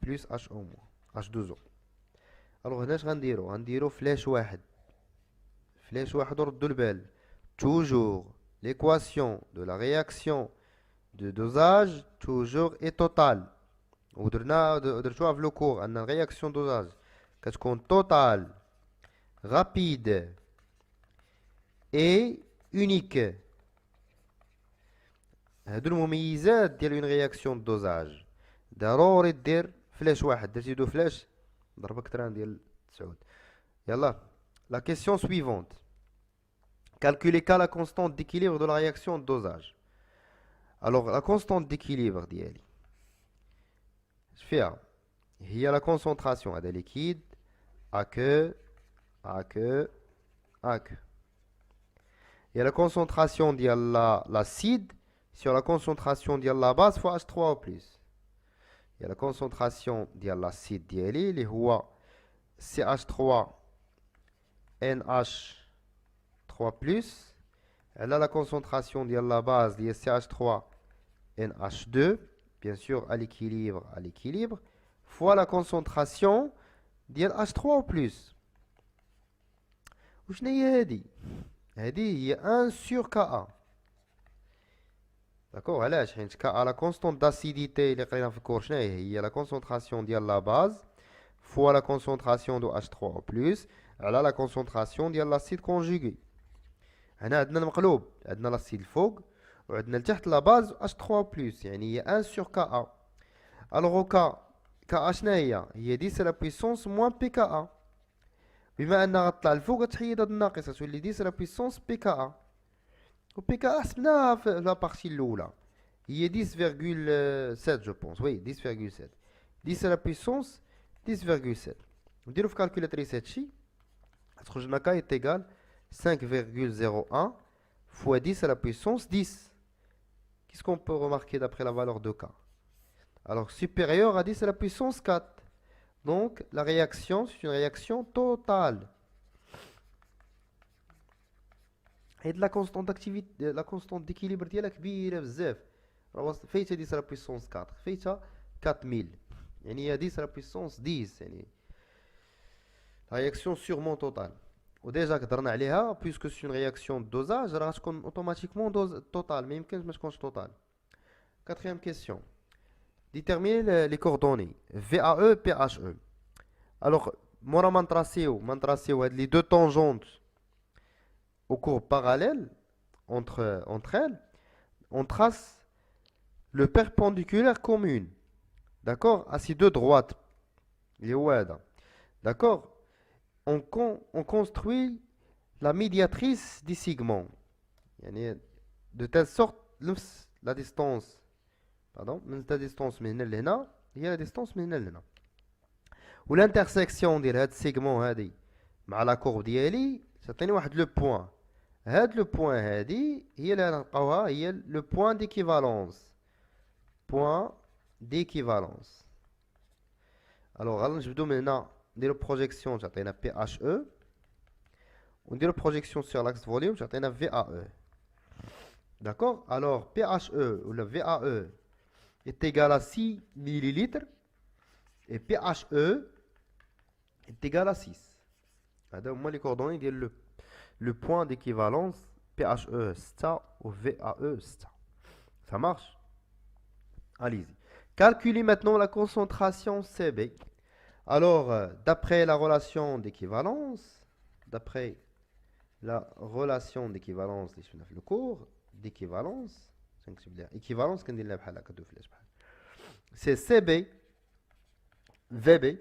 plus HO H2O. Alors هنا اش غنديرو فلاش واحد وردوا البال. Toujours l'équation de la réaction de dosage toujours est totale. درتوها في لو كور ان الرياكسيون دوزاج كتكون توتال رابيد اي اونيك. هادو المميزات ديال اون رياكسيون دوزاج. ضروري دير فلاش واحد. درتي دو فلاش ضربك تران ديال 9. يلا لا كيسيون سويفونت. calculer la constante d'équilibre de la réaction de dosage. Alors la constante d'équilibre ديالي اش فيها؟ هي لا كونسونطراسيون هذا ليكيد اكو هي لا كونسونطراسيون ديال لاسيد sur la concentration ديال لا باز fois H3 او بلس. هي لا كونسونطراسيون ديال لاسيد ديالي اللي هو CH3 NH3 بلس على لا كونسونطراسيون ديال لا باز اللي هي CH3 NH2 bien sûr à l'équilibre fois la concentration ديال H3 او بلس. وشنو هي هذه هي 1 sur Ka. داكوغ. علاش؟ حيت Ka لا كونستونت داسيديتي اللي قرينا في الكور شنو هي لا كونسونطراسيون ديال لا باز فوا لا كونسونطراسيون دو H3 او بلس على لا كونسونطراسيون ديال لاسيد كونجوغي. هنا عندنا المقلوب، عندنا لاسيد الفوق وعندنا لتحت لا باز H3 بلس، يعني هي 1 sur Ka. الوغ كا KA شنو هي 10 à la puissance moins PKA. بما أنها غطلع الفوق تحيد هاد الناقصة تولي 10 à la puissance PKA. و PKA حسبناها في لا بارتي الأولى هي 10,7 جو بونس. وي 10,7 10 à la puissance 10,7. نديرو في كالكولاتريس هادشي تخرج لنا K est égal 5,01 fois 10 à la puissance 10. Qu'est-ce qu'on peut remarquer d'après la valeur de K? Alors supérieur à 10 à la puissance 4. Donc la réaction, c'est une réaction totale. Et de la constante d'activité, la constante d'équilibre ديالها كبيرة بزاف. فايتها 10 à la puissance 4. فايتها 4000. يعني هي 10 à la puissance 10 يعني la réaction sûrement totale. وديجا قدرنا عليها puisque c'est une réaction de dosage راه غتكون automatiquement totale ما يمكنش ما تكونش totale. Quatrième question. Déterminer les coordonnées VAE PHE. Alors moi ما نطراسيو هاد les deux tangentes aux courbes parallèles entre elles, on trace le perpendiculaire commune, d'accord, à ces deux droites, les ouadas, d'accord. On construit la médiatrice des segments, de telle sorte la distance, pardon, la distance من هنا لهنا هي la distance من هنا لهنا. و l'intersection ديال هاد السيغمون هادي مع لا كورب ديالي تعطيني واحد لو بوين. هاد لو بوين هادي هي اللي غنلقاوها هي لو بوين ديكيفالونس. بوين ديكيفالونس. الوغ غنجبدو من هنا نديرو بروجيكسيون تعطينا بي اش او ونديرو بروجيكسيون سور لاكس فوليوم تعطينا في ا او. داكوغ. الوغ بي اش او ولا في ا او est égal à 6 millilitres et PHE est égal à 6. هذا هما لي كوردوني ديال le point d'équivalence PHE 6 ou VAE 6. Ça marche? Allez-y. Calculez maintenant la concentration CB. Alors, d'après la relation d'équivalence, le cours d'équivalence, équivalence, c'est CB VB est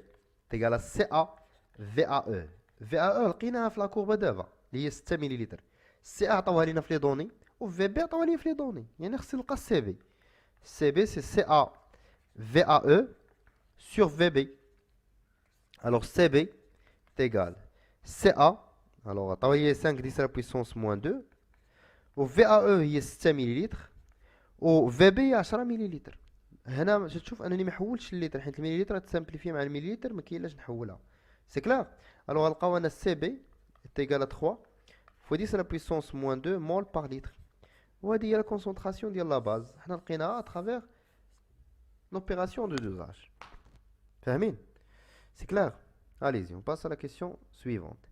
égal à CA VAE. VAE لقيناها في لا كوربه دابا اللي هي 6 مليلتر. سي ا عطاوها لينا في لي دوني و في بي عطاوها لي في لي دوني يعني خصني نلقى سي بي. سي بي سي سي ا في ا او sur VB. Alors CB est égal CA. Alors عطاوها هي 5 10 à la puissance moins 2 و VAE هي 6 مليلتر و VB هي 10 مليلتر. هنا تشوف انني ما حولتش الليتر حيت المليلتر تسامبليفي مع المليلتر ما كاينلاش نحولها. سي كلار. الوغ غنلقاو انا سي بي est égal à 3 fois 10 à la puissance moins 2 mol par litre. وهذه هي la concentration ديال لا باز حنا لقيناها à travers l'opération de dosage. فاهمين؟ C'est clair. Allez-y, on passe à la question suivante.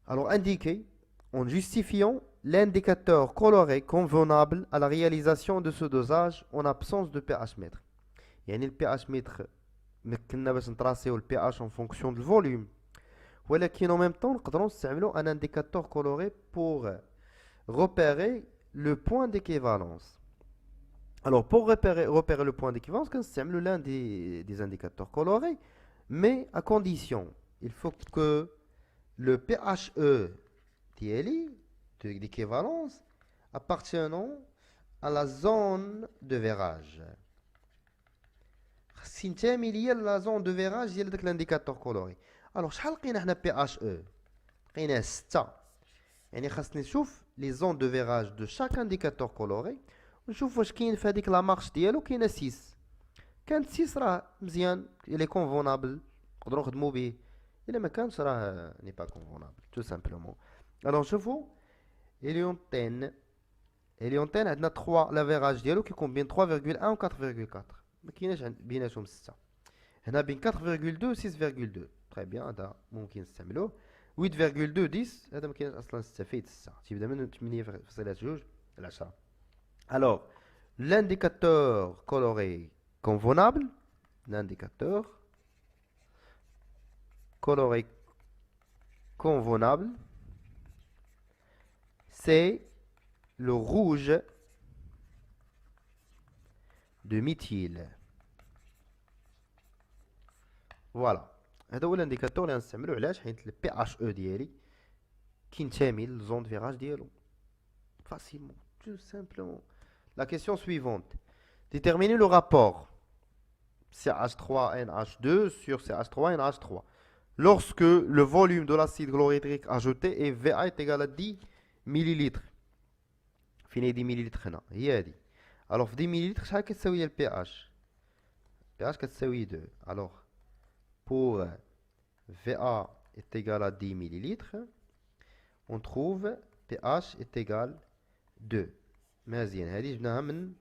Alors indiquez en justifiant l'indicateur coloré convenable à la réalisation de ce dosage en absence de pH mètre. يعني le pH mètre مكننا باش نتراسيو le pH en fonction du volume. ولكن en même temps نقدروا نستعملوا un indicateur coloré pour repérer le point d'équivalence. Alors pour repérer le point d'équivalence, كنستعملوا l'un des indicateurs colorés, mais à condition, il faut que le PHE d'équivalence appartenant à la zone de virage. سينتمي ليا لا زون دو فيراج ديال داك الانديكاتور كولوري. الوغ شحال لقينا حنا بي اش او؟ لقيناه 6. يعني خاصني نشوف لي زون دو فيراج دو شاك انديكاتور كولوري ونشوف واش كاين في هذيك لا مارش ديالو كاينه 6. كانت 6 راه مزيان الي كونفونابل نقدروا نخدموا به. الا ما كانش راه ني با كونفونابل تو سامبلومون. الوغ شوفوا اليونتين عندنا 3 لا فيراج ديالو كيكون بين 3.1 و 4.4. ما كايناش بيناتهم 6. هنا بين 4.2 و 6.2. تري بيان هذا ممكن نستعملوه. 8.2 10 هذا ما كاينش اصلا 6 فيه 6 تيبدا من 8.2 ل 10. Alors l'indicateur coloré convenable, c'est le rouge de méthyle. فوالا. هذا هو الانديكاتور اللي غنستعملو. علاش؟ حيت البي اش او ديالي كينتمي للزون فيراج ديالو. فاسيلمون، tout simplement. La question suivante. Déterminer le rapport CH3NH2 sur CH3NH3 lorsque le volume de l'acide chlorhydrique ajouté est VA est égal à 10 millilitres. فين هي 10 مليلتر هنا؟ هي هادي. الوغ في 10 مليلتر شحال كتساوي البي اش؟ البي اش كتساوي 2. الوغ pour VA est égal à 10 millilitres, on trouve pH est égal 2. مزيان، هادي جبناها من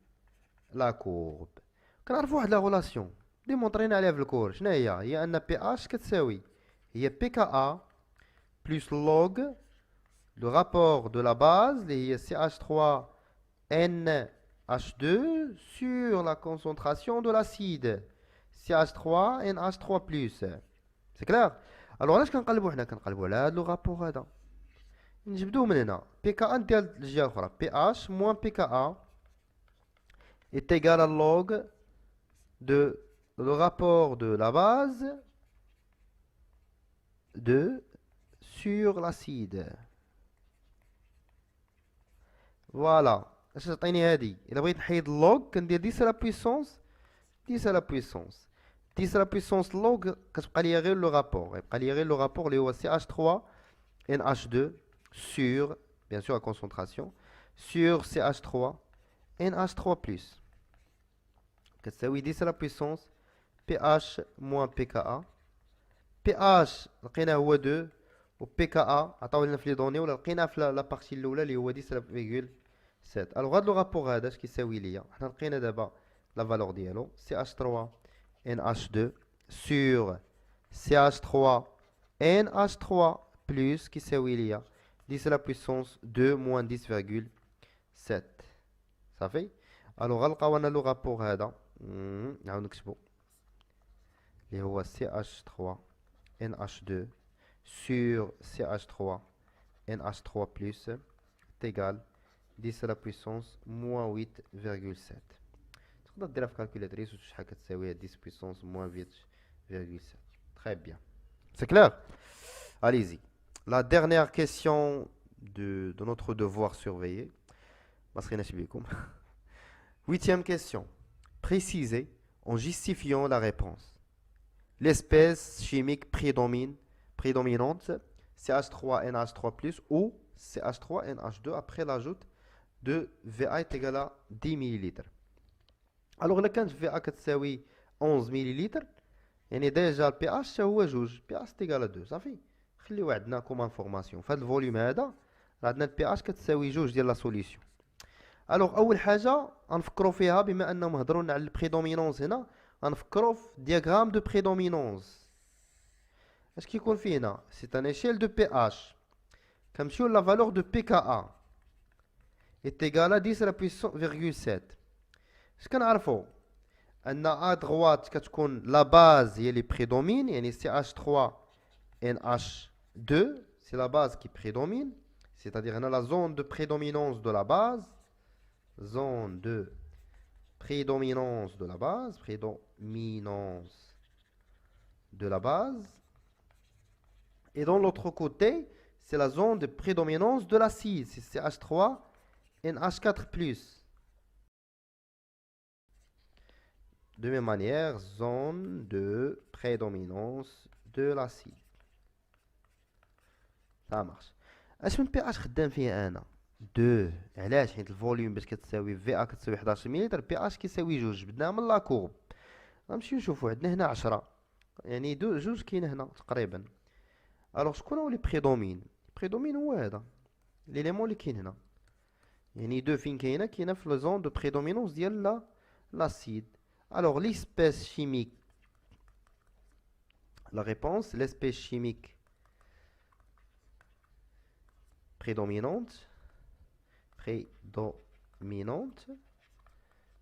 لا كورب. كنعرفوا واحد لا غولاسيون ديمونطرينا عليها في الكور. شنو هي ان بي اش كتساوي هي بي كا ا بلس لوغ لو رابور دو لا باز اللي هي CH3 NH2 sur la concentration de l'acide CH3 NH3+. سي كلير. الوغ علاش كنقلبو حنا؟ كنقلبو على هاد لو رابور هذا. نجبدوه من هنا. بي كا ان ديال الجهه الاخرى بي اش موان بي كا ا est égal à log de le rapport de la base de sur l'acide. فوالا. اش تعطيني هادي؟ الا بغيت نحيد اللوغ كندير 10 على بويسونس 10 على بويسونس 10 على بويسونس لوغ، كتبقى ليا غير لو رابور. يبقى ليا غير لو رابور اللي هو CH3 NH2 sur, bien sûr, la concentration, sur CH3 NH3+. كتساوي 10 على بويسونس pH moins pKa. pH لقيناه هو 2 و pKa عطاو لنا في لي دوني ولا لقيناه في لا بارتي الاولى اللي هو 10,7. الوغ هاد لو رابور هذا اش كيساوي ليا؟ حنا لقينا دابا لا فالور ديالو CH3 NH2 sur CH3 NH3 plus كيساوي ليا 10 à la puissance 2 moins 10,7. صافي. الوغ غنلقاو انا لو رابور هذا. نعاود نكتبو اللي هو CH3 NH2 sur CH3 NH3 plus est égal 10 à la puissance moins 8,7. تقدر ديرها في كالكولاتريس وتشوف شحال كتساوي 10 puissance moins 8,7. Très bien. C'est clair? Allez-y. La dernière question de notre devoir surveillé. Huitième question. Précisez en justifiant la réponse. L'espèce chimique prédominante CH3NH3+ ou CH3NH2 après l'ajout de VA est égal à 10 ml. Alors là, quand VA كتساوي 11 ml, يعني ديجا البي اش هو 2. بي اش تيغال 2. صافي. خليو عندنا كوم انفورماسيون في هذا الفوليوم هذا عندنا البي اش كتساوي 2 ديال لا سوليسيون. الوغ اول حاجه غنفكروا فيها بما انهم هضروا لنا على البريدومينونس هنا، غنفكروا في دياغرام دو بريدومينونس. اش كيكون فيه هنا؟ سي ان ايشيل دو بي اش. كنمشيو لا فالور دو بي كا ا est égal à 10 à la puissance 0,7. اش كنعرفوا؟ ان ا دغوات كتكون لا باز هي اللي بريدومين، يعني CH3 NH2 c'est la base qui prédomine, c'est-à-dire on a la zone de prédominance de la base, zone de prédominance de la base, prédominance de la base, et dans l'autre côté c'est la zone de prédominance de l'acide, c'est CH3 NH4+. De même manière, zone de prédominance de l'acide. Ça marche. اش من بي اش خدام فيه انا؟ 2. علاش؟ حيت الفوليوم باش كتساوي في ا كتساوي 11 مليلتر، بي اش كيساوي 2. جبدناها من لا كورب. غنمشيو نشوفو عندنا هنا 10، يعني 2 كاين هنا تقريبا. الوغ شكون هو اللي بريدومين؟ بريدومين هو هذا ليليمون اللي كاين هنا، يعني 2 فين كاينه؟ كاينه في لا زون دو بريدومينونس ديال l'acide. Alors, l'espèce chimique, la réponse, l'espèce chimique prédominante,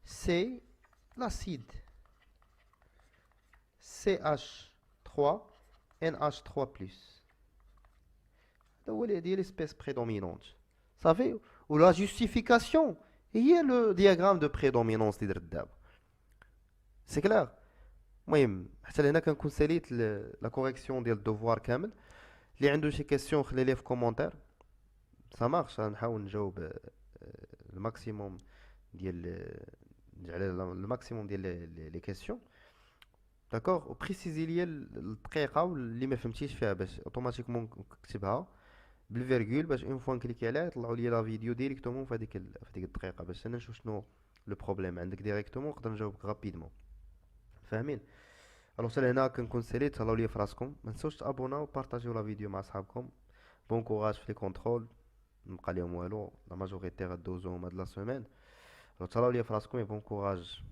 c'est l'acide CH3NH3+. C'est l'espèce prédominante. Vous savez, ou la justification, il y a le diagramme de prédominance d'Idrdab. C'est clair. المهم حتى لهنا كنكون ساليت لا كوريكسيون ديال الدوفوار كامل. اللي عنده شي كيسيون خلي ليه في كومونتير. سا مارش غنحاول نجاوب الماكسيموم ديال نجعل الماكسيموم ديال لي كيسيون. داكوغ وبريسيزي ليا الدقيقه واللي ما فهمتيش فيها باش اوتوماتيكمون نكتبها بالفيرغول، باش اون فوا نكليكي عليها يطلعوا لي لا فيديو ديريكتومون في هذيك الدقيقه، باش انا نشوف شنو لو بروبليم عندك ديريكتومون نقدر نجاوبك غابيدمون. فاهمين؟ الوغ حتى لهنا كنكون ساليت. تهلاو ليا في راسكم، ما تنساوش تابوناو وبارطاجيو لا فيديو مع صحابكم. بون كوراج في لي كونترول، مبقى ليهم والو، لا ماجوريتي غدوزوهم هاد لا سيمين. تهلاو ليا في راسكم، بون كوراج